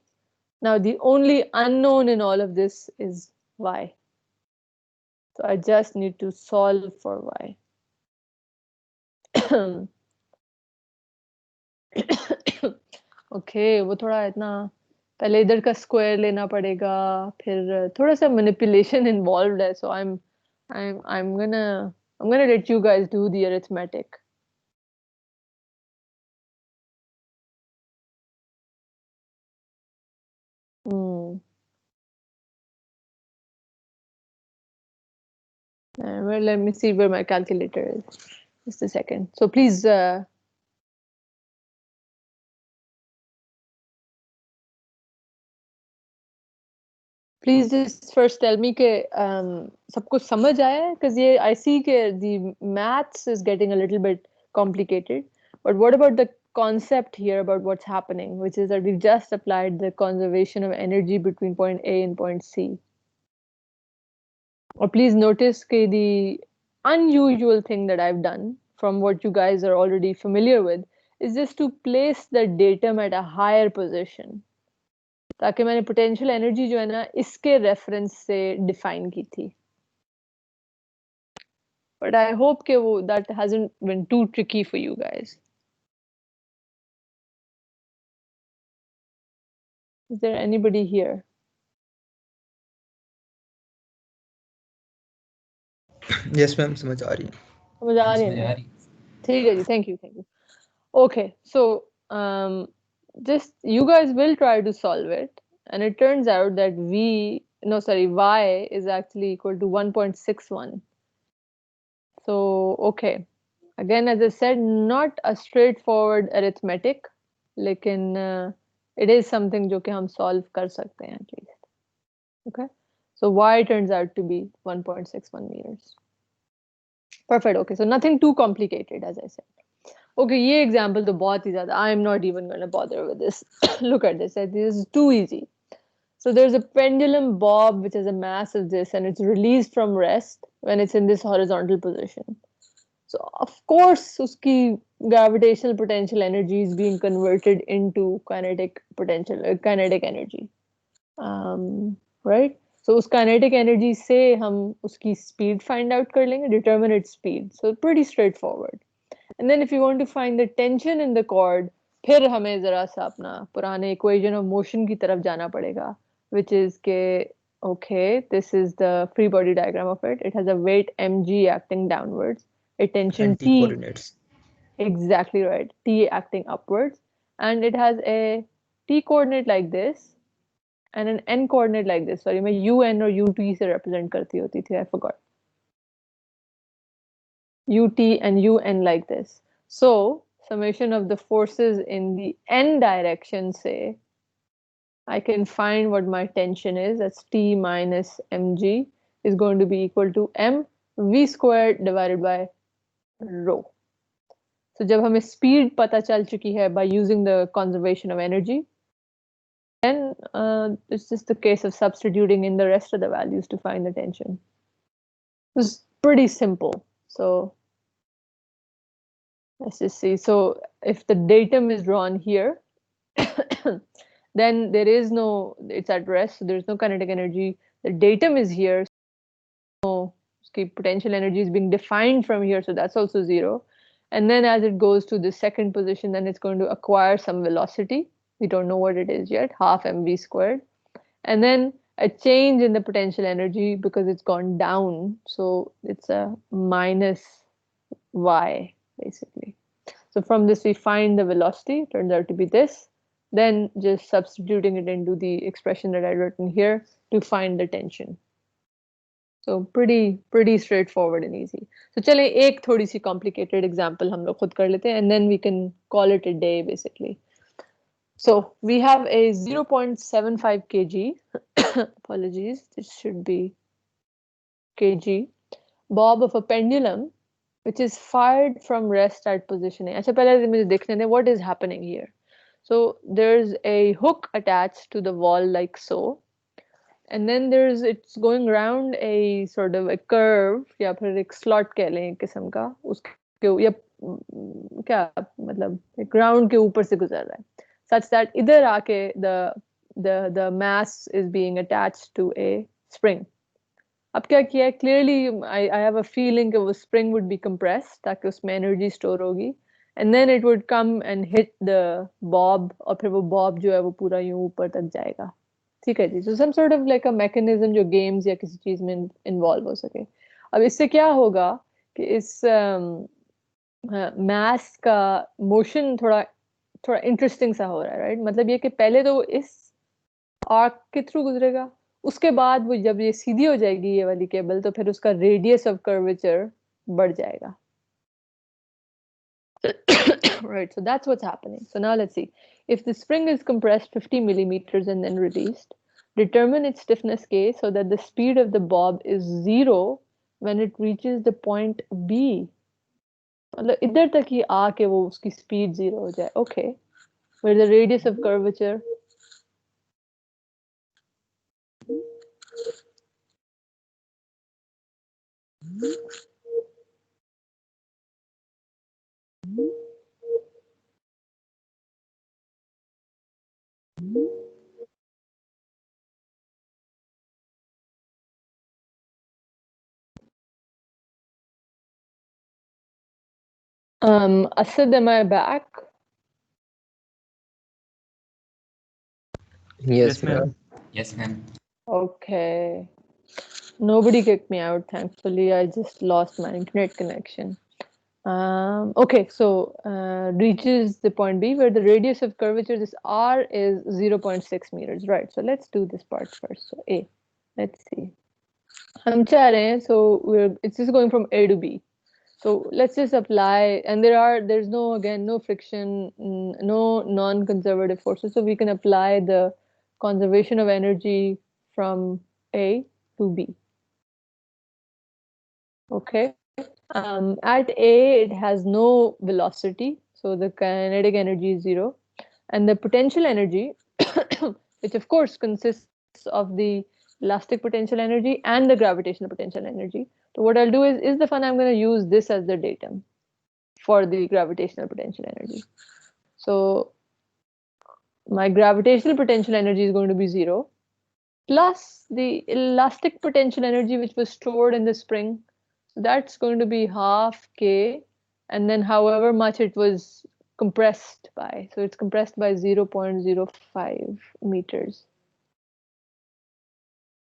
Now the only unknown in all of this is y. So I just need to solve for y. Okay, वो थोड़ा इतना पहले इधर का square लेना पड़ेगा, फिर थोड़ा सा manipulation involved है. So I'm gonna let you guys do the arithmetic. Well, let me see where my calculator is. Just a second. So please please just first tell me कि सब कुछ समझ आया है, because I see that the maths is getting a little bit complicated. But what about the concept here about what's happening, which is that we've just applied the conservation of energy between point A and point C. Or please notice that the unusual thing that I've done from what you guys are already familiar with, is just to place the datum at a higher position, ताकि मैंने potential energy जो है ना इसके reference से define की थी. But I hope that hasn't been too tricky for you guys. Is there anybody here? Yes, ma'am, समझ आ रही है. समझ आ रही है ना? ठीक है जी, thank you. Okay, so just you guys will try to solve it, and it turns out that y is actually equal to 1.61. So, okay. Again, as I said, not a straightforward arithmetic, लेकिन it is something जो कि हम solve कर सकते हैं at least. Okay, so y turns out to be 1.61 meters. Perfect. Okay, so nothing too complicated, as I said. Okay, ये example तो बहुत ही ज़्यादा. I am not even going to bother with this. Look at this. This is too easy. So there's a pendulum bob which has a mass of this, and it's released from rest when it's in this horizontal position. So of course, uski gravitational potential energy is being converted into kinetic energy, right? So उस kinetic energy से हम उसकी speed find out कर लेंगे, determine its speed. So pretty straightforward. And then if you want to find the tension in the cord, फिर हमें जरा सा अपना पुराने equation of motion की तरफ जाना पड़ेगा, which is के okay, this is the free body diagram of it. It has a weight mg acting downwards, a tension And T, coordinates. exactly right, T acting upwards, and it has a T coordinate like this and an N coordinate like this. Sorry, मैं UN और UT से represent करती होती थी, I forgot. UT and UN like this. So summation of the forces in the N direction, say, I can find what my tension is. That's T minus mg is going to be equal to mv squared divided by rho. So जब हमें speed पता चल चुकी है by using the conservation of energy, then it's just the case of substituting in the rest of the values to find the tension. It's pretty simple. So let's just see. So if the datum is drawn here, then there is no, it's at rest, so there's no kinetic energy. The datum is here, so potential energy is being defined from here, so that's also zero. And then as it goes to the second position, then it's going to acquire some velocity. We don't know what it is yet, half mv squared. And then a change in the potential energy because it's gone down, so it's a minus y, basically. So from this we find the velocity, it turns out to be this, then just substituting it into the expression that I've written here to find the tension. So pretty straightforward and easy. So चले एक थोड़ी सी complicated example हम लोग खुद कर लेते हैं, and then we can call it a day basically. So we have a 0.75 kg, apologies, this should be kg, bob of a pendulum which is fired from rest at position A. अच्छा पहले मुझे देखने दें what is happening here. So there's a hook attached to the wall like so, and then it's going around a sort of a curve या फिर एक slot कह लें एक किस्म का, उसके या क्या मतलब ground के ऊपर से गुजर रहा है, such that इधर आके the mass is being attached to a spring. अब क्या किया है, clearly I have a feeling कि वो spring would be compressed ताकि उसमें energy store होगी, and then it would come and hit the bob, और फिर वो bob जो है वो पूरा यूं ऊपर तक जाएगा. ठीक है जी. So some sort of like a mechanism जो games या किसी चीज में involve हो सके. अब इससे क्या होगा कि इस mass का motion थोड़ा interesting सा हो रहा है, right? मतलब ये कि पहले तो इस arc के through गुजरेगा, उसके बाद वो जब ये सीधी हो जाएगी ये वाली केबल, तो फिर उसका radius of curvature बढ़ जाएगा. Right, so that's what's happening. So now let's see. If the spring is compressed 50 millimeters and then released, determine its stiffness K so that the speed of the bob is 0 when it reaches the point B. मतलब इधर तक ही आके वो उसकी speed 0 हो जाए. Okay, where the radius of curvature Asad, am I back? Yes, ma'am. Yes, ma'am. Okay. Nobody kicked me out, thankfully. I just lost my internet connection. Okay, so reaches the point B where the radius of curvature, this R is 0.6 meters, right? So let's do this part first. So A, let's see. हम चाह रहे हैं, so it's just going from A to B. So let's just apply, and there's no, again, no friction, no non-conservative forces, so we can apply the conservation of energy from A to B. Okay. At A, it has no velocity, so the kinetic energy is zero, and the potential energy, which of course consists of the elastic potential energy and the gravitational potential energy. So what I'll do is the fun, I'm going to use this as the datum for the gravitational potential energy. So my gravitational potential energy is going to be zero, plus the elastic potential energy which was stored in the spring. So that's going to be half k, and then however much it was compressed by. So it's compressed by 0.05 meters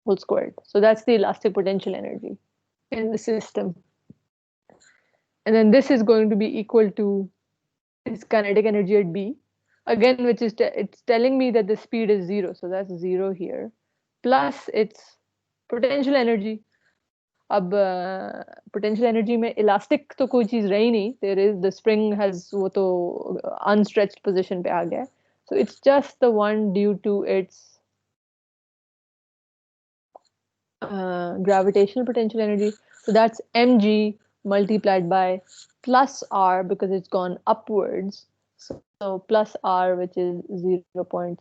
whole squared. So that's the elastic potential energy in the system. And then this is going to be equal to its kinetic energy at B, again, which is it's telling me that the speed is zero, so that's zero here, plus its potential energy. अब potential energy में elastic तो कोई चीज रही नहीं, there is the spring has वो तो unstretched position पे आ गया, so it's just the one due to its gravitational potential energy. So that's mg multiplied by plus r because it's gone upwards. So plus r, which is 0.6.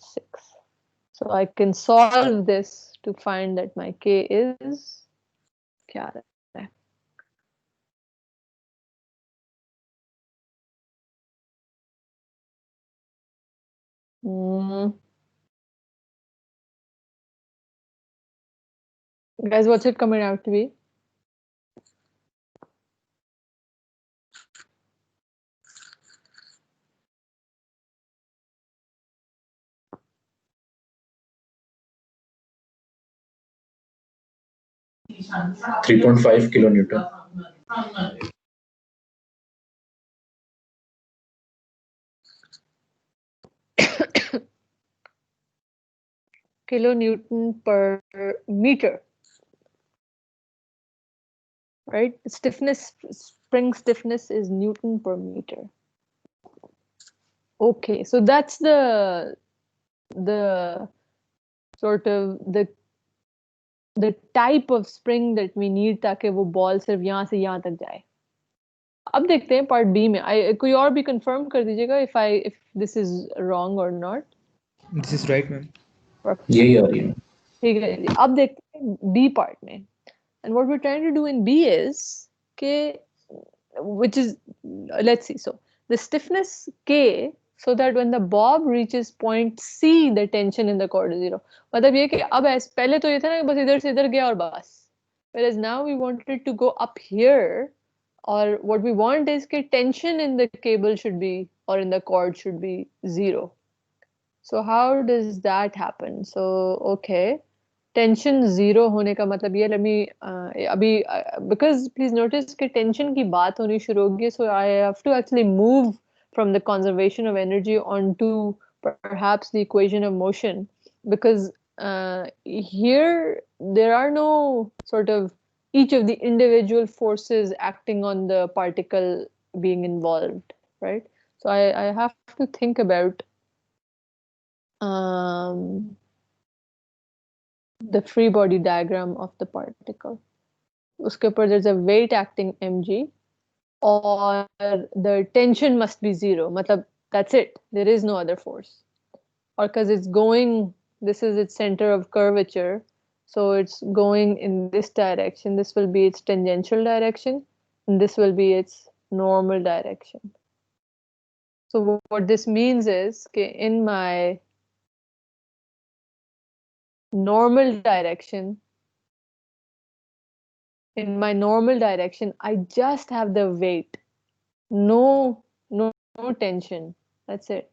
So I can solve this to find that my k is क्या है? Guys, what's it coming out to be? $3.5 kilonewton. Kilonewton per meter, right? Stiffness, spring stiffness is Newton per meter. Okay, so that's the sort of the type of spring that we need ताकि वो ball सिर्फ यहाँ से यहाँ तक जाए. अब देखते हैं पार्ट बी में. कोई और भी कंफर्म कर दीजिएगा if this is wrong or not. This is right, ma'am. यही आ रही है. ठीक है जी. अब देखते हैं बी पार्ट में. And what we're trying to do in B is which is, let's see, so the stiffness K, so that when the bob reaches point C, the tension in the cord is zero. मतलब ये कि अब पहले तो ये था ना बस इधर से इधर गया और बस. Whereas now we wanted to go up here, or what we want is कि tension in the cable should be, or in the cord should be zero. So how does that happen? So okay, tension zero होने का मतलब ये let me अभी because please notice कि tension की बात होनी शुरू होगी, so I have to actually move from the conservation of energy onto perhaps the equation of motion, because here there are no sort of each of the individual forces acting on the particle being involved, right? So I have to think about the free body diagram of the particle. उसके ऊपर there's a weight acting mg, or the tension must be zero, मतलब that's it, there is no other force, or because it's going, this is its center of curvature, so it's going in this direction, this will be its tangential direction, and this will be its normal direction. So what this means is in my normal direction, in my normal direction, I just have the weight. No tension. That's it.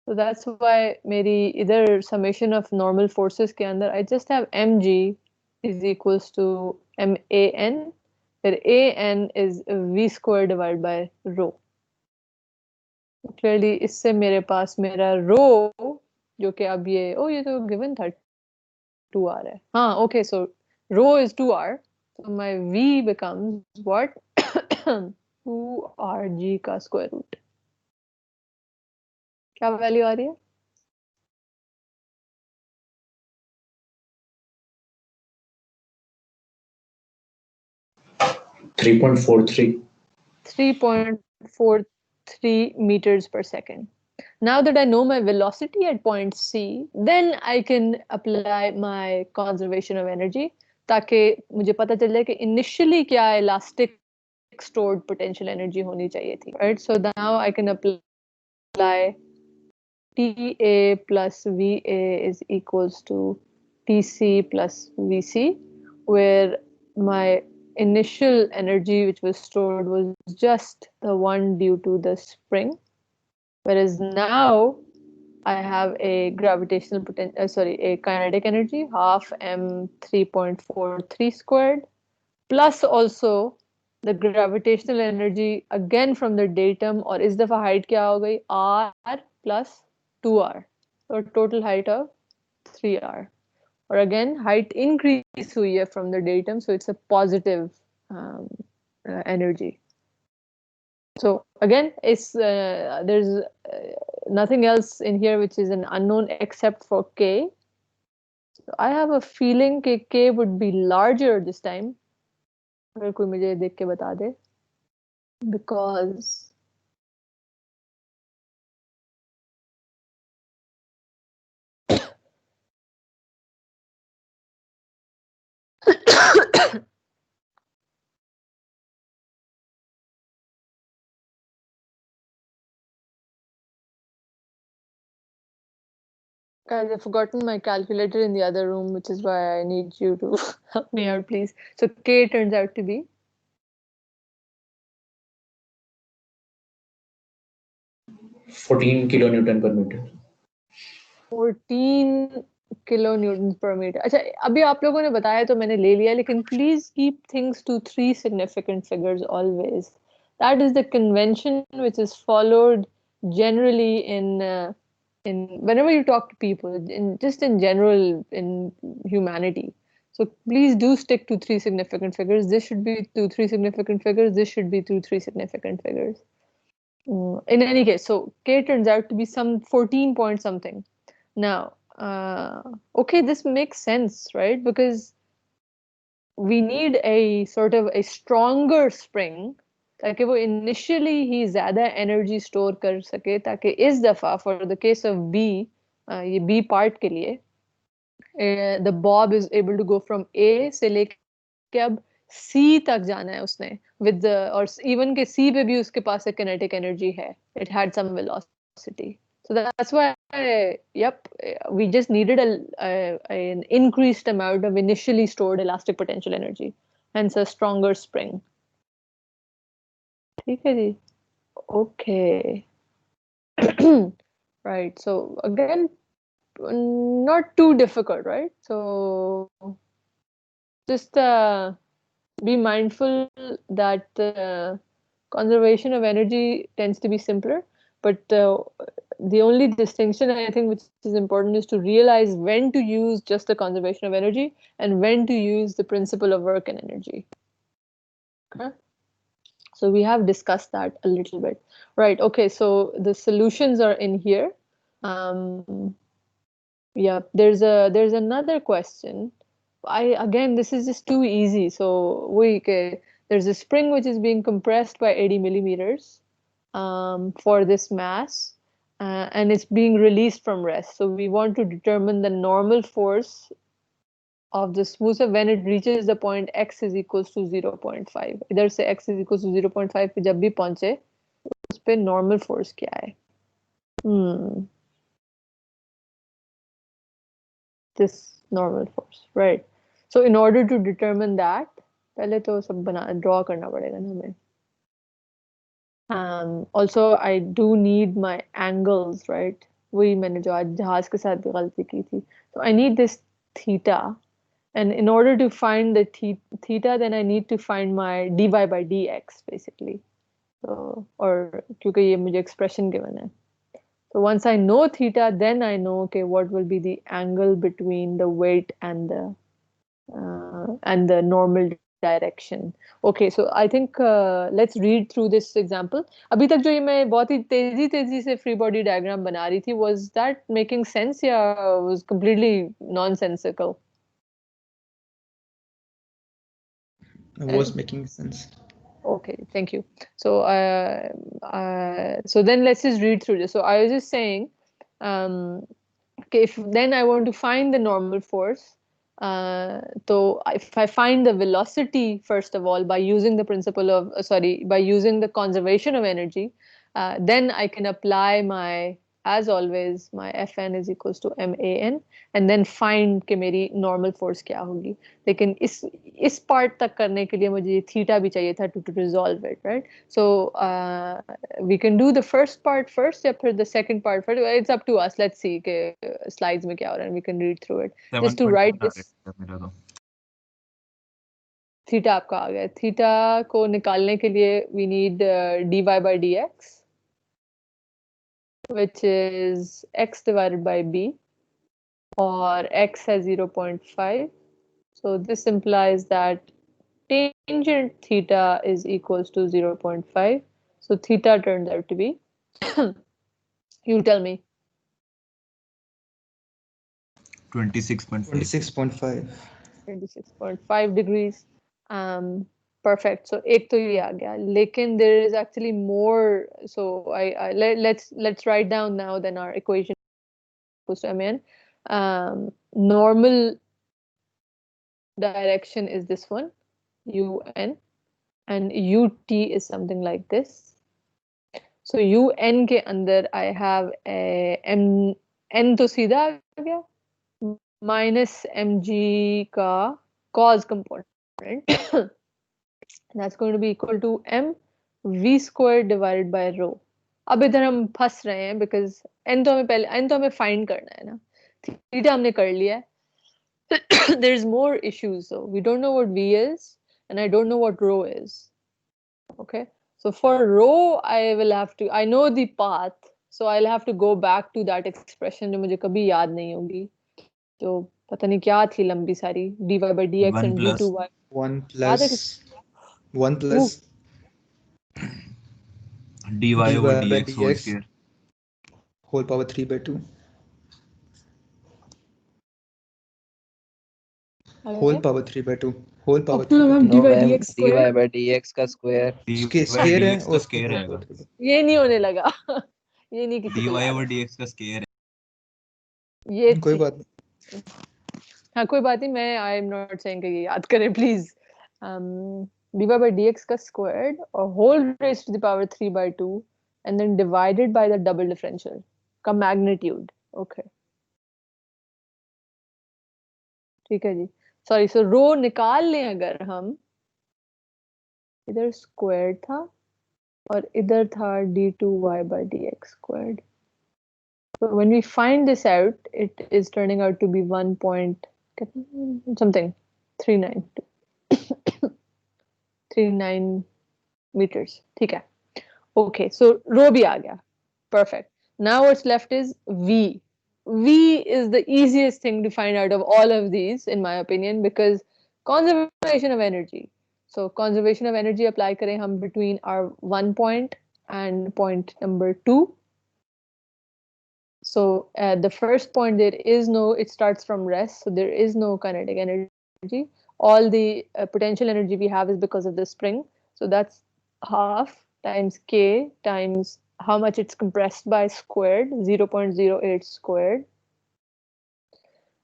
So that's why मेरी इधर summation of normal forces के अंदर I just have mg is equals to man, where an is v square divided by rho. Clearly इससे मेरे पास मेरा rho जो कि अब ये तो given था 2r है. हाँ, okay, so rho is 2r, so my v becomes what? 2rg का square root. क्या वैल्यू आ रही है? 3.43. 3.43 meters per second. Now that I know my velocity at point C, then I can apply my conservation of energy ताकि मुझे पता चल जाए कि initially क्या elastic stored potential energy होनी चाहिए थी, right? So now I can apply TA plus VA is equals to TC plus VC, where my initial energy which was stored was just the one due to the spring, whereas now I have a gravitational potential, a kinetic energy, half m 3.43 squared, plus also the gravitational energy again from the datum, और इस दफा height क्या हो गई? r plus 2r, so total height of 3r. Or again height increase हुई है from the datum, so it's a positive energy. So again, there's nothing else in here which is an unknown except for k. So I have a feeling that k would be larger this time. अगर कोई मुझे देख के बता दे, because guys, I've forgotten my calculator in the other room, which is why I need you to help me out, please. So k turns out to be 14 kilonewton per meter. 14 kilonewtons per meter. अच्छा, अभी आप लोगों ने बताया तो मैंने ले लिया, लेकिन please keep things to 3 significant figures always. That is the convention which is followed generally in whenever you talk to people, just in general in humanity. So please do stick to 3 significant figures. This should be 3 significant figures. This should be 3 significant figures. In any case, so k turns out to be some 14 point something. Now, okay, this makes sense, right? Because we need a sort of a stronger spring ताकि वो initially ही ज़्यादा energy store कर सके, ताकि इस दफ़ा for the case of B, ये B part के लिए the bob is able to go from A से लेके अब C तक जाना है उसने with the, और even के C पे भी उसके पास एक kinetic energy है, it had some velocity. So that's why, yep, we just needed an increased amount of initially stored elastic potential energy, hence a stronger spring. ठीक है जी? Okay. Right, so again, not too difficult, right? So just be mindful that conservation of energy tends to be simpler, but the only distinction I think which is important is to realize when to use just the conservation of energy and when to use the principle of work and energy. Okay? So we have discussed that a little bit. Right, okay, so the solutions are in here. Yeah, there's another question. Again, this is just too easy. So there's a spring which is being compressed by 80 millimeters for this mass, and it's being released from rest. So we want to determine the normal force of the smoother when it reaches the point x is equals to 0.5. इधर से x is equals to 0.5 पे जब भी पहुंचे, उस पे normal force क्या है? this normal force, right? So in order to determine that, पहले तो सब draw करना पड़ेगा ना हमें. Also, I do need my angles, right? वही मैंने जो आज जहाज के साथ भी गलती की थी. So I need this theta, and in order to find the theta, then I need to find my dy by dx basically. So, or क्योंकि ये मुझे expression given है. So once I know theta, then I know, okay, what will be the angle between the weight and the normal direction. Okay, so I think let's read through this example. अभी तक जो ये मैं बहुत ही तेजी से free body diagram बना रही थी, was that making sense या was completely nonsensical? It was making sense. Okay, thank you. So so then let's just read through this. So I was just saying, okay, if then I want to find the normal force, so if I find the velocity first of all by using the principle of by using the conservation of energy, then I can apply my, as always, my Fn is equals to MAN, and then find कि मेरी normal force क्या होगी. लेकिन इस part तक करने के लिए मुझे theta भी चाहिए था to resolve it, right? So we can do the first part first या फिर the second part first. It's up to us. Let's see के slides में क्या हो रहा है, and we can read through it. Just to write this. Theta आपका आ गया. थीटा को निकालने के लिए we need dy by dx, which is x divided by b, or x has 0.5. So this implies that tangent theta is equals to 0.5. So theta turns out to be, you tell me. 26.5. 26.5. 26.5 degrees. Perfect. So एक तो ये आ गया. लेकिन there is actually more. So let's write down now then our equation equals to MN. Normal direction is this one, UN, and UT is something like this. So UN के अंदर I have a N तो सीधा आ गया minus mg का cos component. That's going to be equal to m v squared divided by rho. अब इधर हम फंस रहे हैं because n तो हमें find करना है ना. थीटा हमने कर लिया है. There's more issues though. We don't know what v is, and I don't know what rho is. Okay, so for rho I know the path, so I'll have to go back to that expression जो मुझे कभी याद नहीं होगी. तो पता नहीं क्या थी लंबी सारी dy by dx and d2y. 1 plus dy over dx whole square whole power 3 by 2 whole power 3 by 2 whole power 3 by 2. No ma'am dy by dx का स्क्वायर स्क्वायर है और स्क्वायर आएगा. ये नहीं होने लगा. ये नहीं किसी dy को याद over है. dx का स्क्वायर ये कोई बात नहीं. हाँ कोई बात नहीं. मैं आई एम नॉट सेइंग कि ये याद करें प्लीज. dy by dx का स्क्वायर्ड और whole raise to the power 3 by 2 and then divided by the double differential का मैग्नीट्यूड. ओके ठीक है जी. सॉरी. सो रो निकाल लें अगर हम, इधर स्क्वायर था और इधर था d2y by dx squared. So when we find this out, it is turning out to be 1 point something 39 meters. ठीक है. Okay, so rho भी आ गया. Perfect. Now what's left is v. V is the easiest thing to find out of all of these, in my opinion, because conservation of energy. So conservation of energy apply करें हम between our 1 point and point number 2. So at the first point it starts from rest, so there is no kinetic energy. All the potential energy we have is because of the spring. So that's half times k times how much it's compressed by squared, 0.08 squared.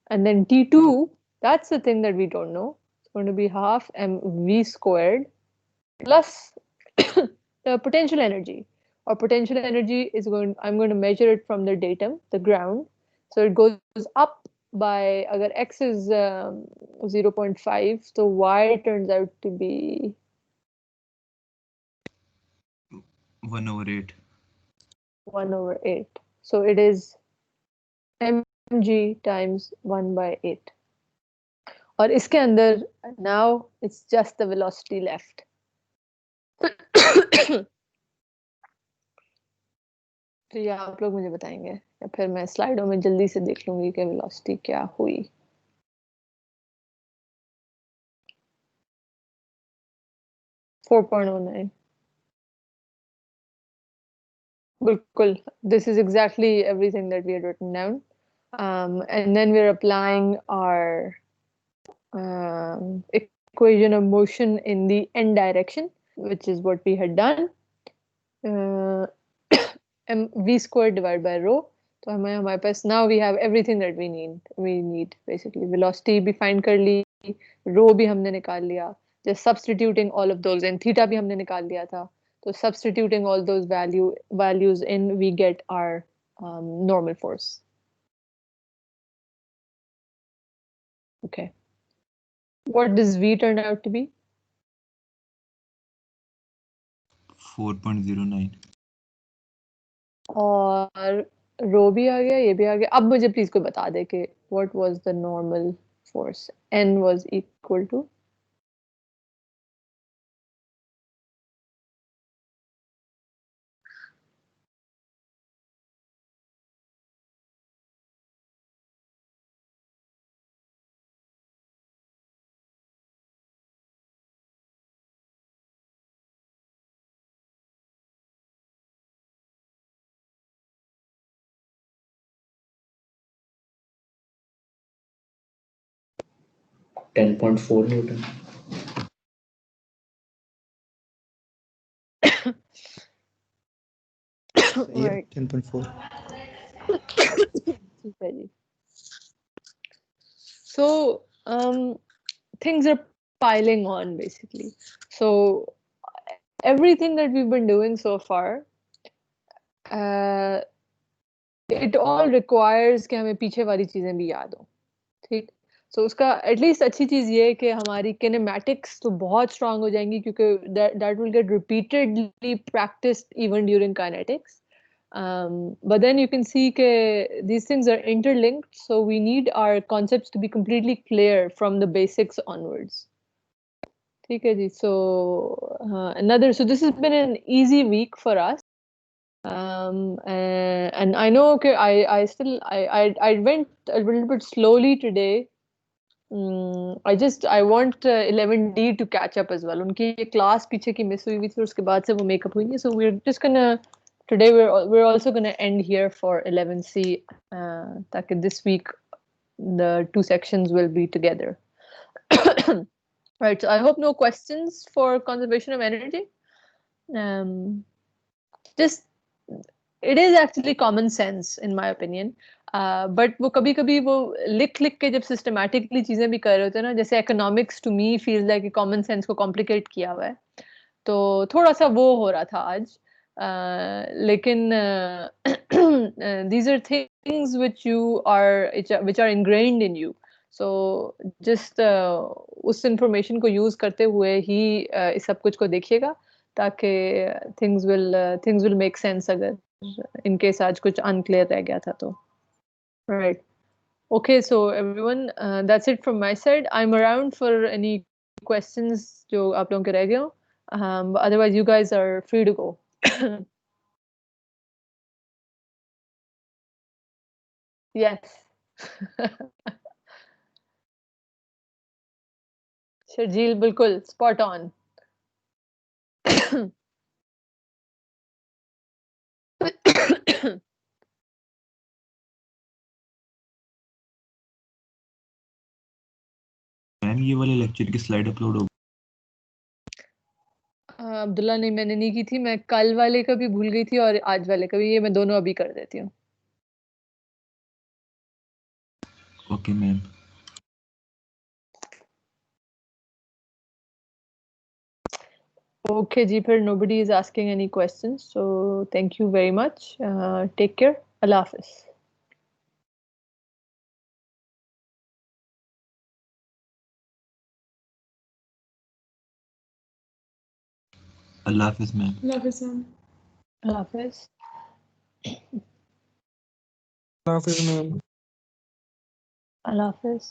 And then T2, that's the thing that we don't know. It's going to be half mv squared plus the potential energy. Or potential energy is I'm going to measure it from the datum, the ground. So it goes up by अगर x is 0.5 so y turns out to be 1/8. 1/8. So it is mg times 1/8. और इसके अंदर now it's just the velocity left. तो ये आप लोग मुझे बताएंगे या फिर मैं स्लाइडों में जल्दी से देख लूंगी कि वेलोसिटी क्या हुई. .09. बिल्कुल. This is exactly everything that we had written down. And then we're applying our equation of motion in the n direction, which is what we had done. V squared divided by rho. तो हमारे पास now we have everything that we need basically. Velocity भी find कर ली, rho भी हमने निकाल लिया. Just substituting all of those, and theta भी हमने निकाल लिया था. So substituting all those values in, we get our normal force. Okay. What does V turn out to be? 4.09. और रो भी आ गया, ये भी आ गया. अब मुझे प्लीज कोई बता दे कि what was the normal force? N was equal to 10.4 Newton. right. 10.4. ठीक है जी. So things are piling on basically. So everything that we've been doing so far, it all requires कि हमें पीछे वाली चीजें भी याद हो. ठीक. So उसका एटलीस्ट अच्छी चीज ये है कि हमारी kinematics तो बहुत strong हो जाएंगी क्योंकि that will get repeatedly practiced even during kinetics. But then you can see that these things are interlinked, so we need our concepts to be completely clear from the basics onwards. Okay, ji. So so this has been an easy week for us. And I know okay, I went a little bit slowly today. I want 11D to catch up as well. उनकी ये class पीछे की miss हुई हुई थी, उसके बाद से वो make up हुई नहीं. So we're just gonna today we're also gonna end here for 11C. ताकि this week the two sections will be together. Right. So I hope no questions for conservation of energy. Just it is actually common sense in my opinion. But वो कभी-कभी वो लिख के जब systematically चीजें भी कर रहे होते हैं ना, जैसे economics to me feels like कि common sense को complicate किया हुआ है. तो थोड़ा सा वो हो रहा था आज. लेकिन these are things which are ingrained in you. So just उस information को use करते हुए ही इस सब कुछ को देखिएगा ताकि things will make sense अगर in case आज कुछ unclear रह गया था तो. Right. Okay, so everyone, that's it from my side. I'm around for any questions जो आप लोगों के रह गए हो. But otherwise, you guys are free to go. Yes. Sharjeel, bilkul, spot on. Ma'am ये वाले लेक्चर की स्लाइड अपलोड हो अब्दुल्ला नहीं, मैंने नहीं की थी. मैं कल वाले का भी भूल गई थी और आज वाले का भी. ये मैं दोनों अभी कर देती हूँ. Okay ma'am. Okay, जी, फिर nobody is asking any questions. So thank you very much. Take care. Allah Hafiz. Allah Hafiz ma'am. Allah Hafiz, ma'am. Allah Hafiz. Hafiz ma'am. Allah Hafiz.